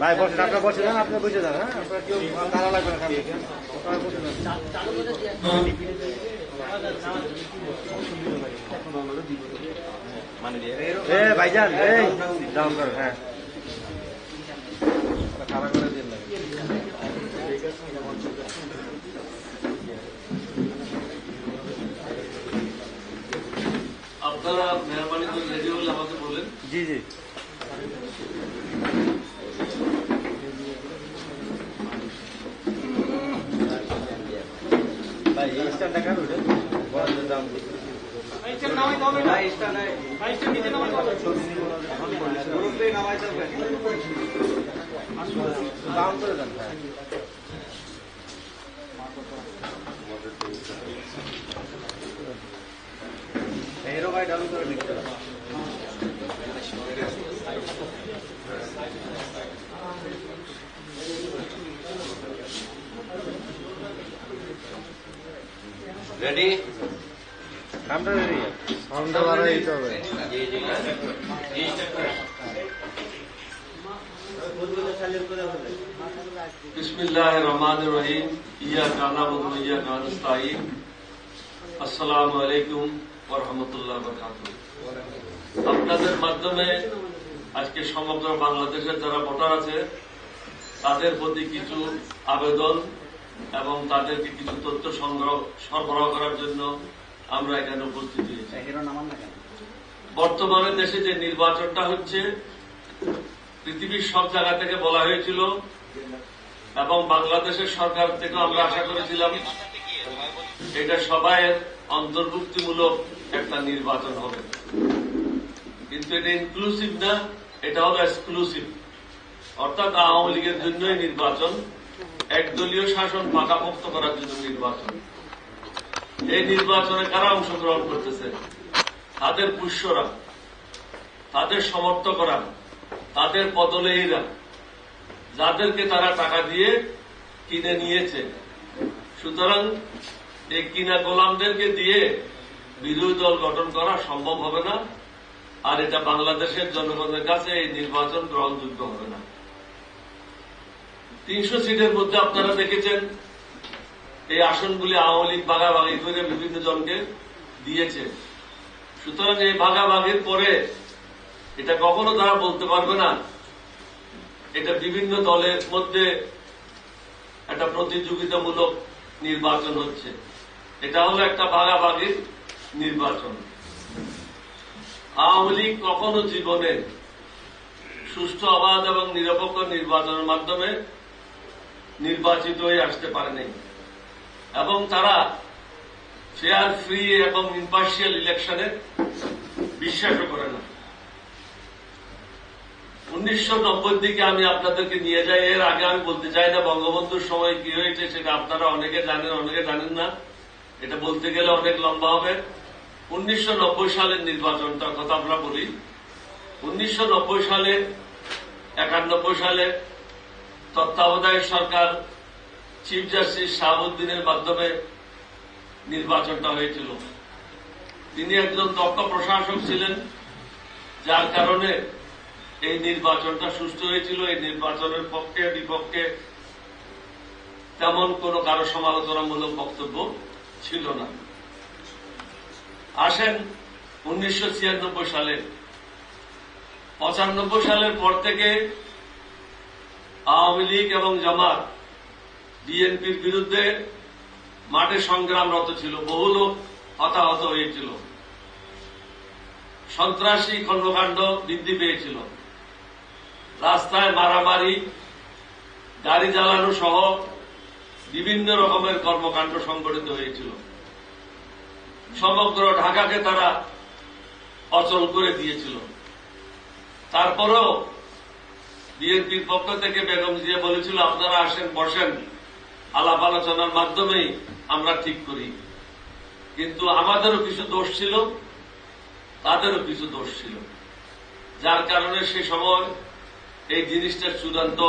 ভাই বসে আপনার বসে যান, আপনি বসে যান। হ্যাঁ, আপনার কেউ তারা লাগবে না, বসে যান। ভাইজান এই দাম করেন। হ্যাঁ, খারাপ করে দিন। আপনারা মেহরবানি করে রেডি হলে আমাকে বলেন। জি জি। ভাই এই স্ট্যান্ডটা কার ওটা বড় দাম ভাই স্ট্যান্ড নামাই দাও না। ভাই স্ট্যান্ড নাই, ভাই স্ট্যান্ড নিচে নামাই দাও। গ্রুপে নামাই দাও। দাম করে দেন। হিরো ভাই ডাউন করে দিতে। রেডি? আমরা রেডি। সাউন্ডটা বাড়াই দিতে হবে। জি জি। বিসমিল্লাহির রহমানির রহিম। ইয়্যাকা না'বুদু ওয়া ইয়্যাকা নাস্তাঈন। আসসালামু আলাইকুম ওয়া রাহমাতুল্লাহি ওয়া বারাকাতুহু। আপনাদের মাধ্যমে আজকে সমগ্র বাংলাদেশের যারা ভোটার আছে তাদের প্রতি কিছু আবেদন এবং তাদেরকে কিছু তথ্য সরবরাহ করার জন্য আমরা এখানে উপস্থিত হয়েছি। বর্তমানে দেশে যে নির্বাচনটা হচ্ছে, পৃথিবীর সব জায়গা থেকে বলা হয়েছিল এবং বাংলাদেশের সরকার থেকে আমরা আশা করেছিলাম এটা সবাই অন্তর্ভুক্তিমূলক একটা নির্বাচন হবে, কিন্তু এটা ইনক্লুসিভ না, এটা হলো এক্সক্লুসিভ। অর্থাৎ আওয়ামী লীগের জন্যই নির্বাচন, একদলীয় শাসন পাকাপোক্ত করার জন্য নির্বাচন। এই নির্বাচনে কারা অংশগ্রহণ করতেছে? তাদের পুষ্যরা, তাদের সমর্থকরা, তাদের পদলেহীরা, যাদেরকে তারা টাকা দিয়ে কিনে নিয়েছে। সুতরাং এই কিনা গোলামদেরকে দিয়ে বিরোধী দল গঠন করা সম্ভব হবে না, আর এটা বাংলাদেশের জনগণের কাছে এই নির্বাচন গ্রহণযোগ্য হবে না। 300 সিটের মধ্যে আপনারা দেখেছেন এই আসনগুলি আওয়ামী লীগ ভাগাভাগি করে বিভিন্ন জনকে দিয়েছে। সুতরাং এই ভাগাভাগির পরে এটা কখনো তারা বলতে পারবে না এটা বিভিন্ন দলের মধ্যে একটা প্রতিযোগিতামূলক নির্বাচন হচ্ছে। এটা হলো একটা ভাগাভাগির নির্বাচন। আওয়ামী লীগ কখনো জীবনে সুষ্ঠু, অবাধ এবং নিরপেক্ষ নির্বাচনের মাধ্যমে নির্বাচিত হয়ে আসতে পারেনি এবং তারা ফেয়ার, ফ্রি এবং ইম্পার্শিয়াল ইলেকশনে বিশ্বাসও করে না। 1990 দিকে আমি আপনাদেরকে নিয়ে যাই। এর আগে আমি বলতে চাই না বঙ্গবন্ধুর সময় কি হয়েছে, সেটা আপনারা অনেকে জানেন, অনেকে জানেন না। এটা বলতে গেলে অনেক লম্বা হবে। 1990 সালের নির্বাচনটার কথা আমরা বলি। 1990 সালে, 91 সালে তত্ত্বাবধায়ক সরকার চিফ জাস্টিস শাহাবুদ্দিনের মাধ্যমে নির্বাচনটা হয়েছিল। তিনি একজন দক্ষ প্রশাসক ছিলেন, যার কারণে এই নির্বাচনটা সুষ্ঠু হয়েছিল। এই নির্বাচনের পক্ষে বিপক্ষে তেমন কোন কারো সমালোচনামূলক বক্তব্য ছিল না। আসেন 1996 সালে। 95 সালের পর থেকে আওয়ামী লীগ এবং জামাত বিএনপির বিরুদ্ধে মাঠে সংগ্রামরত ছিল, বহু লোক হতাহত হয়েছিল, সন্ত্রাসী কর্মকাণ্ড বৃদ্ধি পেয়েছিল, রাস্তায় মারামারি, গাড়ি জ্বালানো সহ বিভিন্ন রকমের কর্মকাণ্ড সংঘটিত হয়েছিল। সমগ্র ঢাকাকে তারা অচল করে দিয়েছিল। তারপরেও বিএনপির পক্ষ থেকে বেগম জিয়া বলেছিল, আপনারা আসেন, বসেন, আলাপ আলোচনার মাধ্যমেই আমরা ঠিক করি। কিন্তু আমাদেরও কিছু দোষ ছিল। তাদেরও কিছু দোষ ছিল, যার কারণে সে সময় এই জিনিসটার চূড়ান্ত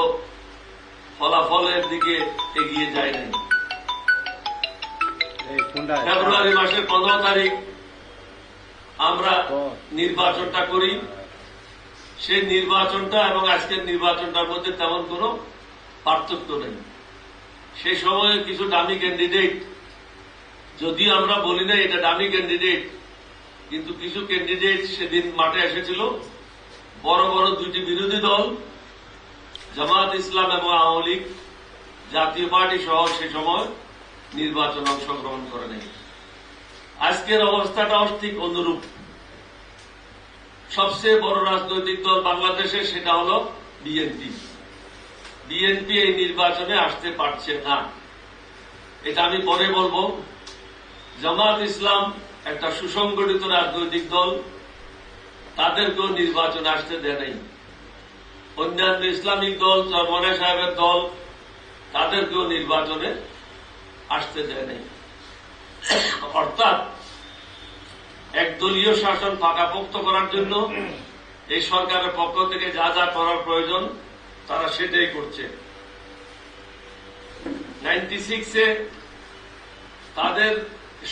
ফলাফলের দিকে এগিয়ে যায় নাই। ফেব্রুয়ারি মাসের 15 তারিখ আমরা নির্বাচনটা করি। সেই নির্বাচনটা এবং আজকের নির্বাচনটার মধ্যে তেমন কোনো পার্থক্য নেই। সেই সময়ে কিছু ডামি ক্যান্ডিডেট, যদিও আমরা বলি না এটা ডামি ক্যান্ডিডেট, কিন্তু কিছু ক্যান্ডিডেট সেদিন মাঠে এসেছিল। বড় বড় দুইটি বিরোধী দল, জামাত ইসলাম এবং আওয়ামী লীগ, জাতীয় পার্টি সহ সে সময় নির্বাচন অংশগ্রহণ করে নেই। আজকের অবস্থাটাও ঠিক অনুরূপ। সবচেয়ে বড় রাজনৈতিক দল বাংলাদেশে সেটা হল বিএনপি। বিএনপি এই নির্বাচনে আসতে পারছে না, এটা আমি পরে বলবো। জামাত ইসলাম একটা সুসংগঠিত রাজনৈতিক দল, তাদেরকেও নির্বাচনে আসতে দেয় নাই। অন্যান্য ইসলামিক দল, চনবর সাহেবের দল, তাদেরকেও নির্বাচনে আসতে দেয় নাই। অর্থাৎ একদলীয় শাসন পাকাপোক্ত করার জন্য এই সরকারের পক্ষ থেকে যা যা করার প্রয়োজন তারা সেটাই করছে। 96-এ তাদের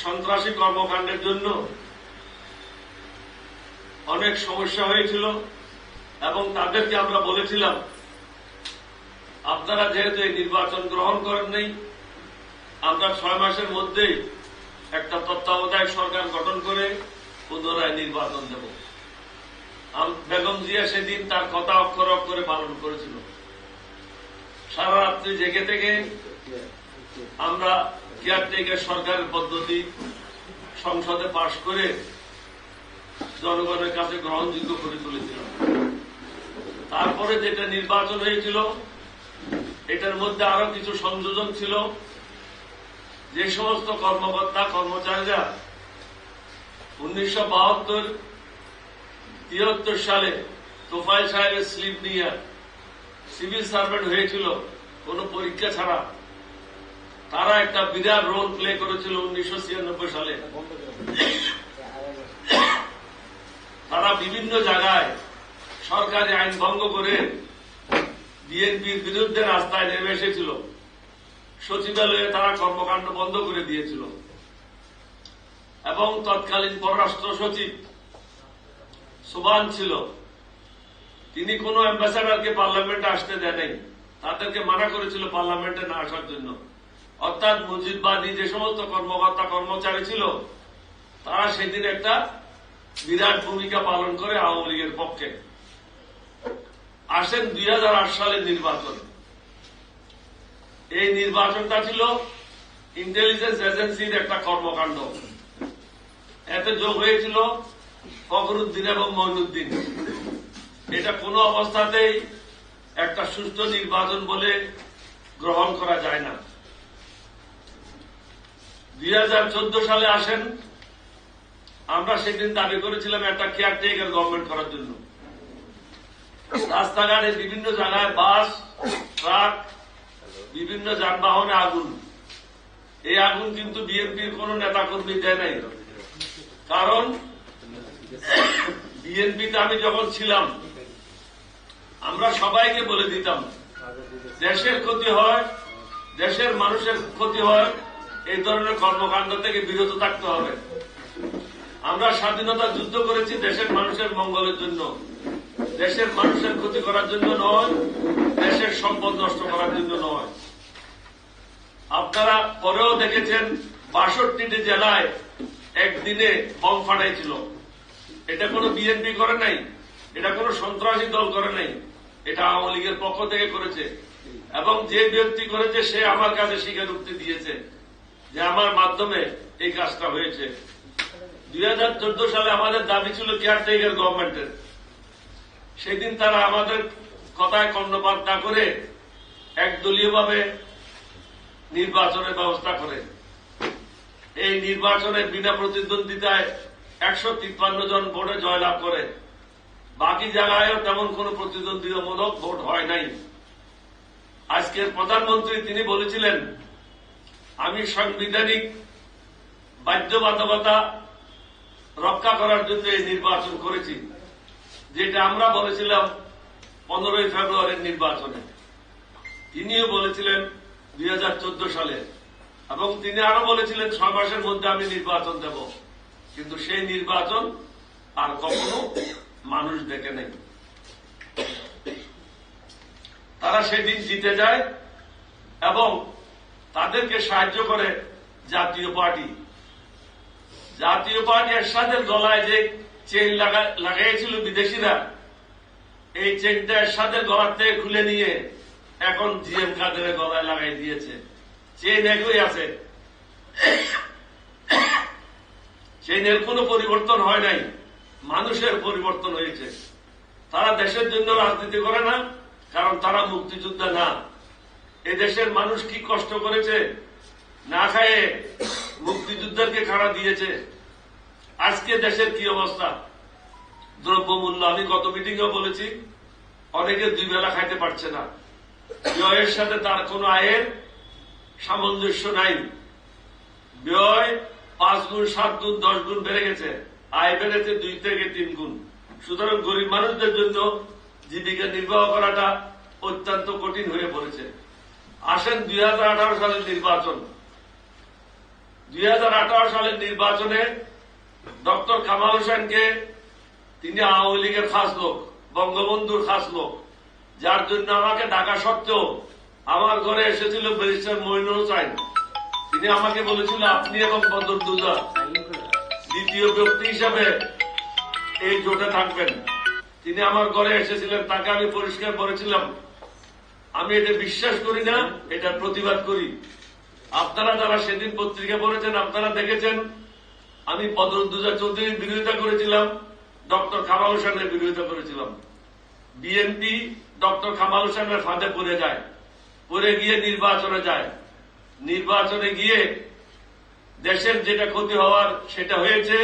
সন্ত্রাসী কর্মকাণ্ডের জন্য অনেক সমস্যা হয়েছিল এবং তাদেরকে আমরা বলেছিলাম, আপনারা যেহেতু এই নির্বাচন গ্রহণ করেন নাই, আমরা 6 মাসের মধ্যেই একটা তত্ত্বাবধায়ক সরকার গঠন করে পুনরায় নির্বাচন দেব। বেগম জিয়া সেদিন তার কথা অক্ষর অক্ষরে পালন করেছিল। সারা রাত্রি জেগে থেকে আমরা কেয়ারটেকার সরকারের পদ্ধতি সংসদে পাশ করে জনগণের কাছে গ্রহণযোগ্য করে তুলেছিলাম। তারপরে যেটা নির্বাচন হয়েছিল, এটার মধ্যে আরো কিছু সংযোজন ছিল। যে সমস্ত কর্মকর্তা কর্মচারীরা 1972-73 সালে তোফায়েল সাহেবের স্লিপ নিয়ে সিভিল সার্ভেন্ট হয়েছিল কোন পরীক্ষা ছাড়া, তারা একটা বিরাট রোল প্লে করেছিল 1996 সালে। তারা বিভিন্ন জায়গায় সরকারি আইন ভঙ্গ করে বিএনপির বিরুদ্ধে রাস্তায় নেমে এসেছিল। সচিবালয়ে তারা কর্মকাণ্ড বন্ধ করে দিয়েছিল এবং তৎকালীন পররাষ্ট্র সচিব সুবান ছিল, তিনি কোন অ্যাম্বাসাডারকে পার্লামেন্টে আসতে দেয় নাই, তাদেরকে মানা করেছিল পার্লামেন্টে না আসার জন্য। অর্থাৎ মুজিববাদী যে সমস্ত কর্মকর্তা কর্মচারী ছিল, তারা সেদিন একটা বিরাট ভূমিকা পালন করে আওয়ামী লীগের পক্ষে। আসেন 2008 সালের নির্বাচন। এই নির্বাচনটা ছিল ইন্টেলিজেন্স এজেন্সির একটা কর্মকাণ্ড। এতে যোগ হয়েছিল ফখরুদ্দিন এবং মঈনুদ্দিন। এটা কোনো অবস্থাতেই একটা সুষ্ঠু নির্বাচন বলে গ্রহণ করা যায় না। 2014 সালে আসেন, আমরা সেদিন দাবি করেছিলাম একটা কেয়ারটেকার গভর্নমেন্ট করার জন্য। রাস্তাঘাটে বিভিন্ন জায়গায় বাস, ট্রাক, বিভিন্ন যানবাহনে আগুন। এই আগুন কিন্তু বিএনপির কোন নেতা কর্মী দেয় নাই, কারণ বিএনপিতে আমি যখন ছিলাম আমরা সবাইকে বলে দিতাম, দেশের ক্ষতি হয়, দেশের মানুষের ক্ষতি হয়, এই ধরনের কর্মকাণ্ড থেকে বিরত থাকতে হবে। আমরা স্বাধীনতা যুদ্ধ করেছি দেশের মানুষের মঙ্গলের জন্য, দেশের মানুষের ক্ষতি করার জন্য নয়, দেশের সম্পদ নষ্ট করার জন্য নয়। আপনারা পরেও দেখেছেন 62টি জেলায় একদিনে বম ফাটাইছিল। এটা কোনো বিএনপি করে নাই, এটা কোনো সন্ত্রাসী দল করে নাই, এটা আওয়ামী লীগের পক্ষ থেকে করেছে। এবং যে ব্যক্তি করেছে সে আমার কাছে স্বীকারোক্তি দিয়েছে যে আমার মাধ্যমে এই কাজটা হয়েছে। 2014 সালে আমাদের দাবি ছিল কেয়ারটেকার গভর্নমেন্টের। সেদিন তারা আমাদের কথায় কর্ণপাত না করে একদলীয়ভাবে নির্বাচনের ব্যবস্থা করে। এই নির্বাচনে বিনা প্রতিদ্বন্দ্বিতায় 153 জন ভোটে জয়লাভ করে। বাকি জায়গায়ও তেমন কোন প্রতিদ্বন্দ্বিতামূলক ভোট হয় নাই। আজকের প্রধানমন্ত্রী তিনি বলেছিলেন, আমি সাংবিধানিক বাধ্যবাধকতা রক্ষা রক্ষা করার জন্য এই নির্বাচন করেছি, যেটা আমরা বলেছিলাম 15ই ফেব্রুয়ারির নির্বাচনে। তিনিও বলেছিলেন 2014 সালে, এবং তিনি আরো বলেছিলেন 6 মাসের মধ্যে আমি নির্বাচন দেব, কিন্তু সেই নির্বাচন আর কখনো মানুষ দেখে নেই। তারা সেদিন জিতে যায় এবং তাদেরকে সাহায্য করে জাতীয় পার্টি। জাতীয় পার্টি এরশাদের গলায় যে চেইন লাগাইছিল বিদেশিরা, এই চেইনটা এরশাদের গলার থেকে খুলে নিয়ে এখন জিএম কাদেরের গলায় লাগাই দিয়েছে। চেইন একই আছে, চেইনের কোনো পরিবর্তন হয় নাই, মানুষের পরিবর্তন হয়েছে। তারা দেশের জন্য রাজনীতি করে না, কারণ তারা মুক্তিযোদ্ধা না। এই দেশের মানুষ কি কষ্ট করেছে, না খায়ে মুক্তিযুদ্ধকে খাড়া দিয়েছে। আজকে দেশের কি অবস্থা, দ্রব্যমূল্য, আমি গত মিটিংও বলেছি, অনেকে 2 বেলা খাইতে পারছে না। ব্যয়ের সাথে তার কোনো আয়ের সামঞ্জস্য নাই। ব্যয় 5 গুণ, 7 গুণ, 10 গুণ বেড়ে গেছে, আয় বেড়েছে 2 থেকে 3 গুণ। সুতরাং গরিব মানুষদের জন্য জীবিকা নির্বাহ করাটা অত্যন্ত কঠিন হয়ে পড়েছে। আসেন 2018 সালের নির্বাচন। 2018 সালের নির্বাচনে ডক্টর কামাল হোসেনকে, তিনি আওয়ামী লীগের খাস লোক, বঙ্গবন্ধুর খাস লোক, যার জন্য আমাকে ডাকা সত্ত্বেও আমার ঘরে এসেছিল ব্যারিস্টার মইনুল হোসেন। তিনি আমাকে বলেছিল আপনি এবং বদরুদ্দোজা দ্বিতীয় ব্যক্তি হিসাবে এই জোটে থাকবেন। তিনি আমার ঘরে এসেছিলেন, তাকে আমি পরিষ্কার বলেছিলাম আমি এটা বিশ্বাস করি না, এটা প্রতিবাদ করি। আপনারা যারা সেদিন পত্রিকা পড়েছেন, আপনারা দেখেছেন আমি বদরুদ্দোজা চৌধুরীর বিরোধিতা করেছিলাম, ডক্টর কামাল হোসেনের বিরোধিতা করেছিলাম। বিএনপি ডক্টর কামাল হোসেনের ফাঁদে পড়ে যায়, পড়ে গিয়ে নির্বাচনে যায়। নির্বাচনে গিয়ে দেশের যেটা ক্ষতি হওয়ার সেটা হয়েছে,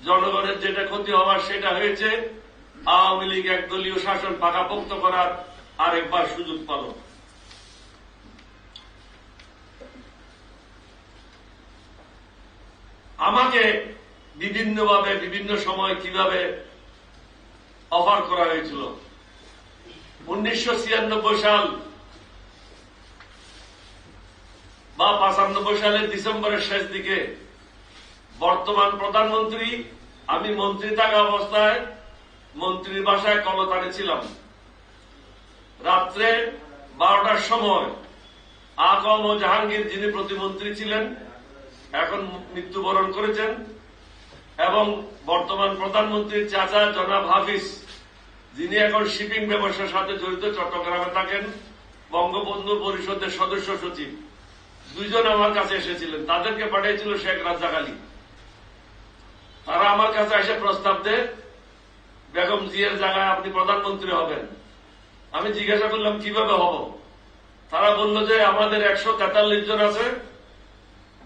জনগণের যেটা ক্ষতি হওয়ার সেটা হয়েছে। আওয়ামী লীগ একদলীয় শাসন পাকাপোক্ত করার আরেকবার সুযোগ পাল। আমাকে বিভিন্নভাবে বিভিন্ন সময় কিভাবে অফার করা হয়েছিল। 1996 সাল বা 95 সালের ডিসেম্বরের শেষ দিকে বর্তমান প্রধানমন্ত্রী, আমি মন্ত্রী থাকা অবস্থায় মন্ত্রীর বাসায় কলতানে ছিলাম। রাত্রে 12টার সময় আকম ও জাহাঙ্গীর, যিনি প্রতিমন্ত্রী ছিলেন, এখন মৃত্যুবরণ করেছেন, এবং বর্তমান প্রধানমন্ত্রীর চাচা জনাব হাফিজ, যিনি এখন শিপিং ব্যবসার সাথে জড়িত, চট্টগ্রামে থাকেন, বঙ্গবন্ধু পরিষদের সদস্য সচিব, 2 জন আমার কাছে এসেছিলেন। তাদেরকে পাঠিয়েছিল শেখ রাজ্জাক আলী। তারা আমার কাছে এসে প্রস্তাব দেয় বেগম জিয়ার জায়গায় আপনি প্রধানমন্ত্রী হবেন। আমি জিজ্ঞাসা করলাম কিভাবে হব। তারা বলল যে আমাদের 143 জন আছে,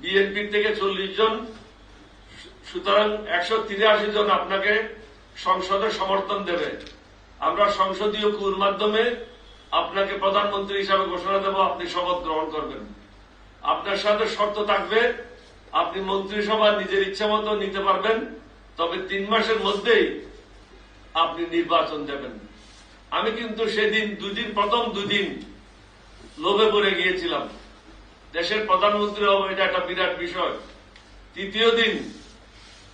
বিএনপির থেকে 40 জন, সুতরাং 183 জন আপনাকে সংসদে সমর্থন দেবে। আমরা সংসদীয় কুর মাধ্যমে আপনাকে প্রধানমন্ত্রী হিসাবে ঘোষণা দেব, আপনি শপথ গ্রহণ করবেন। আপনার সাথে শর্ত থাকবে আপনি মন্ত্রিসভা নিজের ইচ্ছা মতো নিতে পারবেন, তবে 3 মাসের মধ্যেই আপনি নির্বাচন দেবেন। আমি কিন্তু সেদিন প্রথম 2 দিন লোভে পড়ে গিয়েছিলাম, দেশের প্রধানমন্ত্রী হব, এটা একটা বিরাট বিষয়। 3য় দিন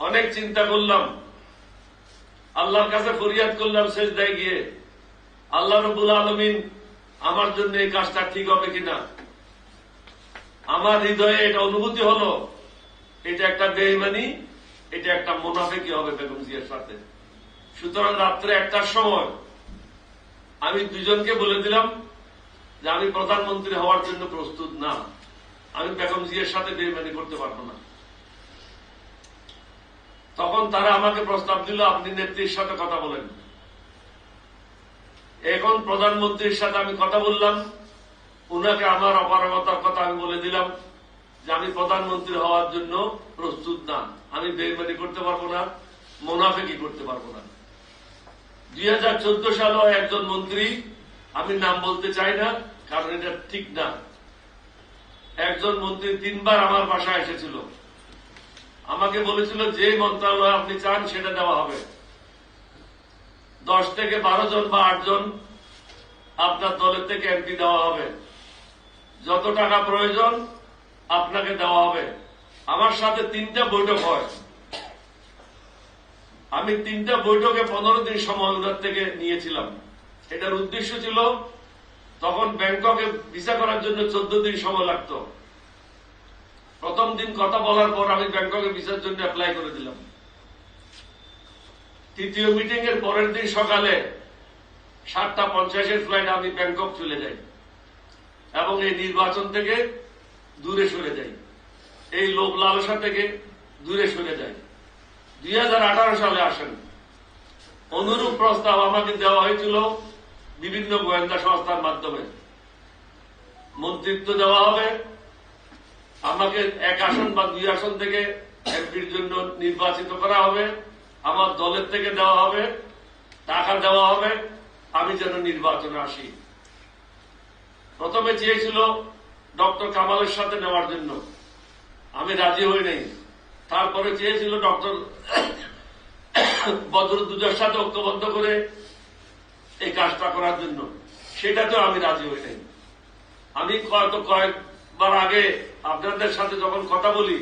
অনেক চিন্তা করলাম, আল্লাহর কাছে ফরিয়াদ করলাম সেজদায় গিয়ে, আল্লাহ রাব্বুল আলামিন আমার জন্য এই কাজটা ঠিক হবে কিনা। আমার হৃদয়ে এটা অনুভূতি হলো এটা একটা বেঈমানি, এটা একটা মুনাফিকি হবে বেগম জিয়ার সাথে। সুতরাং রাত্রে 1টার সময় আমি 2 জনকে বলে দিলাম যে আমি প্রধানমন্ত্রী হওয়ার জন্য প্রস্তুত না, আমি বেগম জিয়ার সাথে বেঈমানি করতে পারবো না। তখন তারা আমাকে প্রস্তাব দিল আপনি নেত্রীর সাথে কথা বলেন। এখন প্রধানমন্ত্রীর সাথে আমি কথা বললাম, উনাকে আমার অপারগতার কথা আমি বলে দিলাম যে আমি প্রধানমন্ত্রী হওয়ার জন্য প্রস্তুত না, আমি বেঈমানি করতে পারবো না, মুনাফিকি করতে পারবো না। 2014 সালেও একজন মন্ত্রী, আমি নাম বলতে চাই না কারণ এটা ঠিক না, একজন মন্ত্রী 3 বার আমার বাসায় এসেছিল আমাকে বলেছিল যে মন্ত্রণালয় আপনি চান সেটা দেওয়া হবে। 10 থেকে 12 জন বা 8 জন আপনার দলের থেকে এমপি দেওয়া হবে, যত টাকা প্রয়োজন আপনাকে দেওয়া হবে। আমার সাথে 3টা বৈঠক হয়, আমি 3টা বৈঠকে 15 দিন সময় ওনার থেকে নিয়েছিলাম। এটার উদ্দেশ্য ছিল, তখন ব্যাংককে ভিসা করার জন্য 14 দিন সময় লাগত। প্রথম দিন কথা বলার পর আমি ব্যাংককে ভিসার জন্য অ্যাপ্লাই করে দিলাম। তৃতীয় মিটিং এর পরের দিন সকালে 7:50 ফ্লাইট আমি ব্যাংকক চলে যাই এবং এই নির্বাচন থেকে দূরে সরে যাই, এই লোভ লালসা থেকে দূরে সরে যাই। 2018 সালে আসেন, অনুরূপ প্রস্তাব আমাকে দেওয়া হয়েছিল বিভিন্ন গোয়েন্দা সংস্থার মাধ্যমে। মন্ত্রিত্ব দেওয়া হবে, আমাকে 1 আসন বা 2 আসন থেকে এমপির জন্য নির্বাচিত করা হবে, আমার দলের থেকে দেওয়া হবে, টাকা দেওয়া হবে, আমি যেন নির্বাচনে আসি। প্রথমে চেয়েছিল ডক্টর কামালের সাথে নেওয়ার জন্য, আমি রাজি হই নাই। তারপরে চেয়েছিল ডক্টর বদরুদ্দোজার সাথে ঐক্যবদ্ধ করে এই কাজটা করার জন্য, সেটাতেও আমি রাজি হই নাই। আমি কয়েকবার আগে আপনাদের সাথে যখন কথা বলি,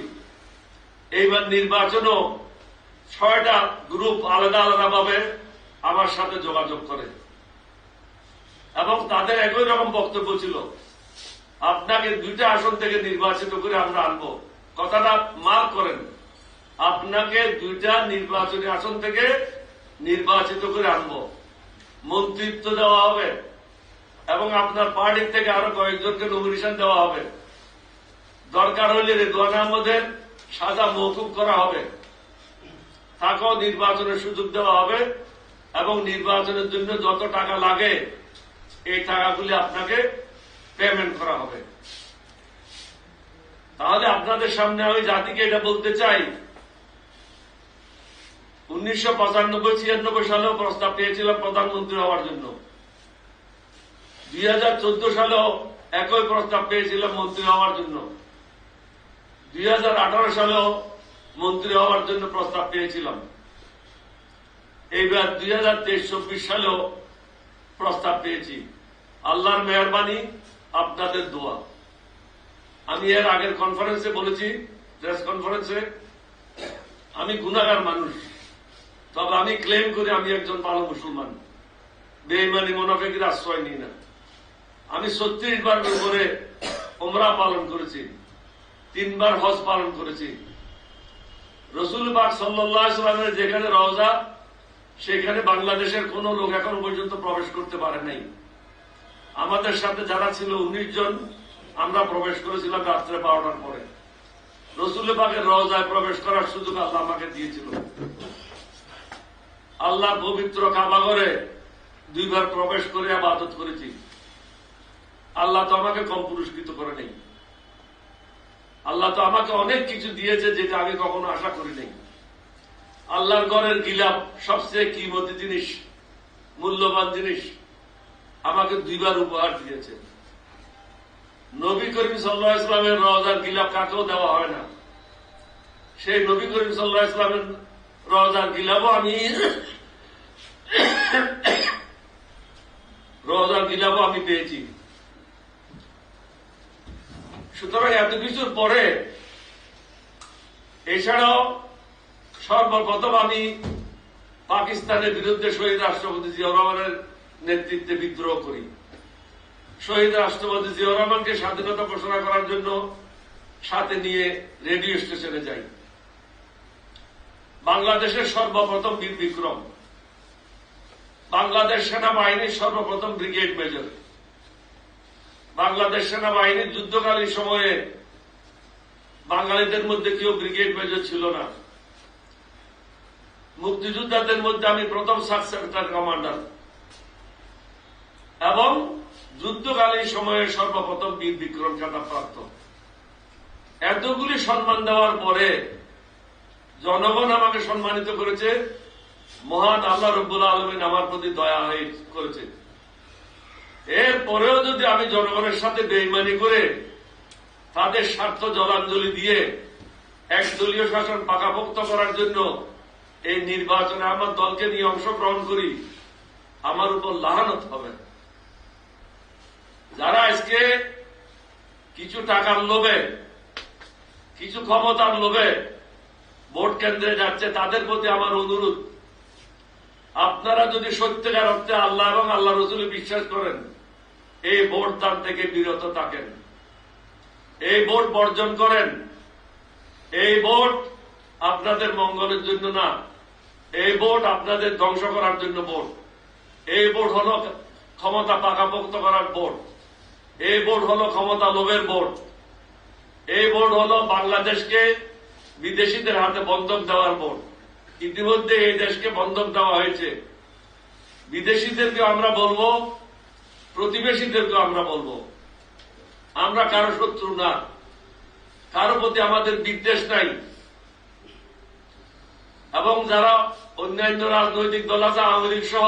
এইবার নির্বাচনও 6টা গ্রুপ আলাদা আলাদা ভাবে আমার সাথে যোগাযোগ করে এবং তাদের একই রকম বক্তব্য ছিল, আপনাকে 2টা আসন থেকে নির্বাচিত করে আমরা আনবো। কথাটা মার্ক করেন, আপনাকে 2টা নির্বাচনী আসন থেকে নির্বাচিত করে আনবো, মন্ত্রিত্ব দেওয়া হবে এবং আপনার পার্টির থেকে আরো কয়েকজনকে নমিনেশন দেওয়া হবে। দরকার হলে রেদওয়ান আহমদের সাজা মওকুফ করা হবে, তাকেও নির্বাচনের সুযোগ দেওয়া হবে এবং নির্বাচনের জন্য যত টাকা লাগে এই টাকাগুলি আপনাকে পেমেন্ট করা হবে। তাহলে আপনাদের সামনে আমি জাতিকে এটা বলতে চাই, 1995-96 সালেও প্রস্তাব পেয়েছিলাম প্রধানমন্ত্রী হওয়ার জন্য, 2014 সালেও একই প্রস্তাব পেয়েছিলাম মন্ত্রী হওয়ার জন্য, 2018 সালেও মন্ত্রী হওয়ার জন্য প্রস্তাব পেয়েছিলাম। এইবার 2023-24 সালেও প্রস্তাব পেয়েছি। আল্লাহর মেহরবানি, আপনাদের দোয়া। আমি এর আগের কনফারেন্সে বলেছি, প্রেস কনফারেন্সে, আমি গুনাহগার মানুষ, তবে আমি ক্লেম করি আমি একজন ভালো মুসলমান, বেঈমানি মুনাফিকের আশ্রয় নিই না। আমি 36 বার করে উমরা পালন করেছি, 3 বার হজ পালন করেছি। রাসূল পাক সাল্লাল্লাহু আলাইহি ওয়াসাল্লামের যেখানে রওজা, সেখানে বাংলাদেশের কোন লোক এখনো পর্যন্ত প্রবেশ করতে পারে নাই। আমাদের সাথে যারা ছিল 19 জন, আমরা প্রবেশ করেছিলাম রাত্রে 12টার পরে। রাসূল পাকের রওজায় প্রবেশ করার সুযোগ আল্লাহ আমাকে দিয়েছিল। আল্লাহ পবিত্র কাবাঘরে 2 বার প্রবেশ করে ইবাদত করেছি। আল্লাহ তো আমাকে কম পুরস্কৃত করে নেই। আল্লাহ তো আমাকে অনেক কিছু দিয়েছে যেটা আমি কখনো আশা করি নাই। আল্লাহর ঘরের গিলাফ সবচেয়ে কিমতি জিনিস, মূল্যবান জিনিস, আমাকে 2 বার উপহার দিয়েছে। নবী করিম সাল্লাল্লাহু আলাইহি ওয়াসাল্লামের রওজার গিলাফ কাকেও দেওয়া হয় না। সেই নবী করিম সাল্লাল্লাহু আলাইহি ওয়াসাল্লামের রওজার গিলাফও আমি পেয়েছি। সুতরাং এত কিছুর পরে এছাড়াও সর্বপ্রথম আমি পাকিস্তানের বিরুদ্ধে শহীদ রাষ্ট্রপতি জিয়াউর রহমানের নেতৃত্বে বিদ্রোহ করি। শহীদ রাষ্ট্রপতি জিয়াউর রহমানকে স্বাধীনতা ঘোষণা করার জন্য সাথে নিয়ে রেডিও স্টেশনে যাই। বাংলাদেশের সর্বপ্রথম বীর বিক্রম, বাংলাদেশ সেনাবাহিনীর সর্বপ্রথম ব্রিগেড মেজর। বাংলাদেশ সেনাবাহিনীর যুদ্ধকালীন সময়ে বাঙালিদের মধ্যে কেউ ব্রিগেড মেজর ছিল না। মুক্তিযোদ্ধাদের মধ্যে আমি প্রথম সাব সেক্টর কমান্ডার এবং যুদ্ধকালীন সময়ে সর্বপ্রথম বীর বিক্রম খেতাবপ্রাপ্ত। এতগুলি সম্মান দেওয়ার পরে জনগণ আমাকে সম্মানিত করেছে, মহান আল্লাহ রব্বুল আলামিন আমার প্রতি দয়া করেছে। এরপরেও যদি আমি জনগণের সাথে বেঈমানি করে তাদের স্বার্থ জলাঞ্জলি দিয়ে একদলীয় শাসন পাকাপোক্ত করার জন্য এই নির্বাচনে আমার দলকে নিয়ে অংশগ্রহণ করি, আমার উপর লাহানত হবে। যারা আজকে কিছু টাকার লোভে, কিছু ক্ষমতার লোভে ভোট কেন্দ্রে যাচ্ছে, তাদের প্রতি আমার অনুরোধ, আপনারা যদি সত্যিকার অর্থে আল্লাহ এবং আল্লাহ রসুলে বিশ্বাস করেন, এই ভোট দান থেকে বিরত থাকেন, এই ভোট বর্জন করেন। এই ভোট আপনাদের মঙ্গলের জন্য না, এই ভোট আপনাদের ধ্বংস করার জন্য ভোট। এই ভোট হল ক্ষমতা পাকাপোক্ত করার ভোট, এই ভোট হল ক্ষমতা লোভের ভোট, এই ভোট হল বাংলাদেশকে বিদেশিদের হাতে বন্ধক দেওয়ার ভোট। ইতিমধ্যে এই দেশকে বন্ধক দেওয়া হয়েছে। বিদেশিদেরকে আমরা বলবো, প্রতিবেশীদেরকে আমরা বলবো, আমরা কারো শত্রু না, কারো প্রতি আমাদের বিদ্বেষ নাই। এবং যারা অন্যান্য রাজনৈতিক দল আছে, আওয়ামী লীগ সহ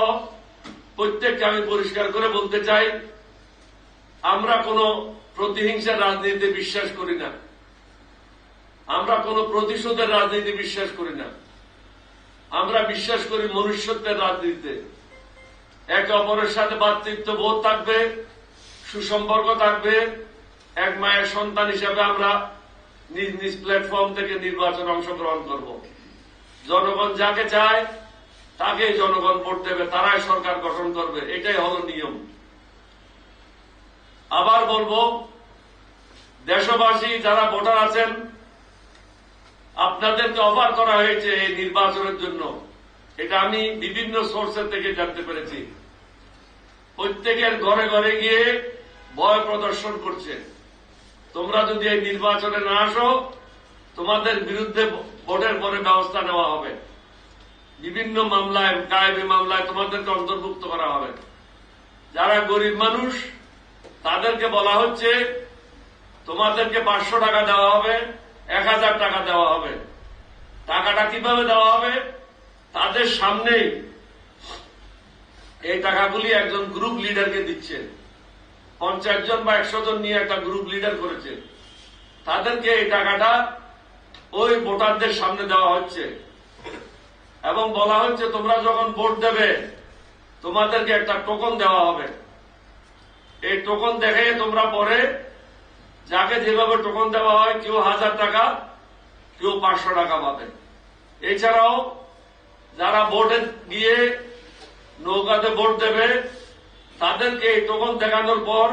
প্রত্যেককে আমি পরিষ্কার করে বলতে চাই, আমরা কোন প্রতিহিংসার রাজনীতিতে বিশ্বাস করি না, আমরা কোন প্রতিশোধের রাজনীতি বিশ্বাস করি না। আমরা বিশ্বাস করি মনুষ্যত্বের রাজনীতিতে। একে অপরের সাথে ভ্রাতৃত্ব বোধ থাকবে, সুসম্পর্ক থাকবে। এক মায়ের সন্তান হিসেবে আমরা নিজ নিজ প্ল্যাটফর্ম থেকে নির্বাচনে অংশগ্রহণ করব। জনগণ যাকে চায় তাকে জনগণ ভোট দেবে, তারাই সরকার গঠন করবে, এটাই হল নিয়ম। আবার বলবো, দেশবাসী যারা ভোটার আছেন, আপনাদেরকে অফার করা হয়েছে এই নির্বাচনের জন্য, এটা আমি বিভিন্ন সোর্সের থেকে জানতে পেরেছি। প্রত্যেকের ঘরে ঘরে গিয়ে ভয় প্রদর্শন করছে, তোমরা যদি এই নির্বাচনে না আসো, তোমাদের বিরুদ্ধে ভোটের পরে ব্যবস্থা নেওয়া হবে, বিভিন্ন মামলায়, গায়েবী মামলায় তোমাদেরকে অন্তর্ভুক্ত করা হবে। যারা গরিব মানুষ তাদেরকে বলা হচ্ছে তোমাদেরকে 500 টাকা দেওয়া হবে, 1000 টাকা দেওয়া হবে। টাকাটা কিভাবে দেওয়া হবে? তাদের সামনেই এই টাকাগুলি একজন গ্রুপ লিডারকে দিচ্ছে। 50 জন বা 100 জন নিয়ে একটা গ্রুপ লিডার করেছে, তাদেরকে এই টাকাটা ওই ভোটারদের সামনে দেওয়া হচ্ছে এবং বলা হচ্ছে তোমরা যখন ভোট দেবে তোমাদেরকে একটা টোকন দেওয়া হবে। এই টোকন দেখে তোমরা পরে যাকে যেভাবে টোকন দেওয়া হয়, কেউ 1000 টাকা, কেউ 500 টাকা পাবে। এছাড়াও যারা ভোটে গিয়ে নৌকাতে ভোট দেবে তাদেরকে এই টোকন দেখানোর পর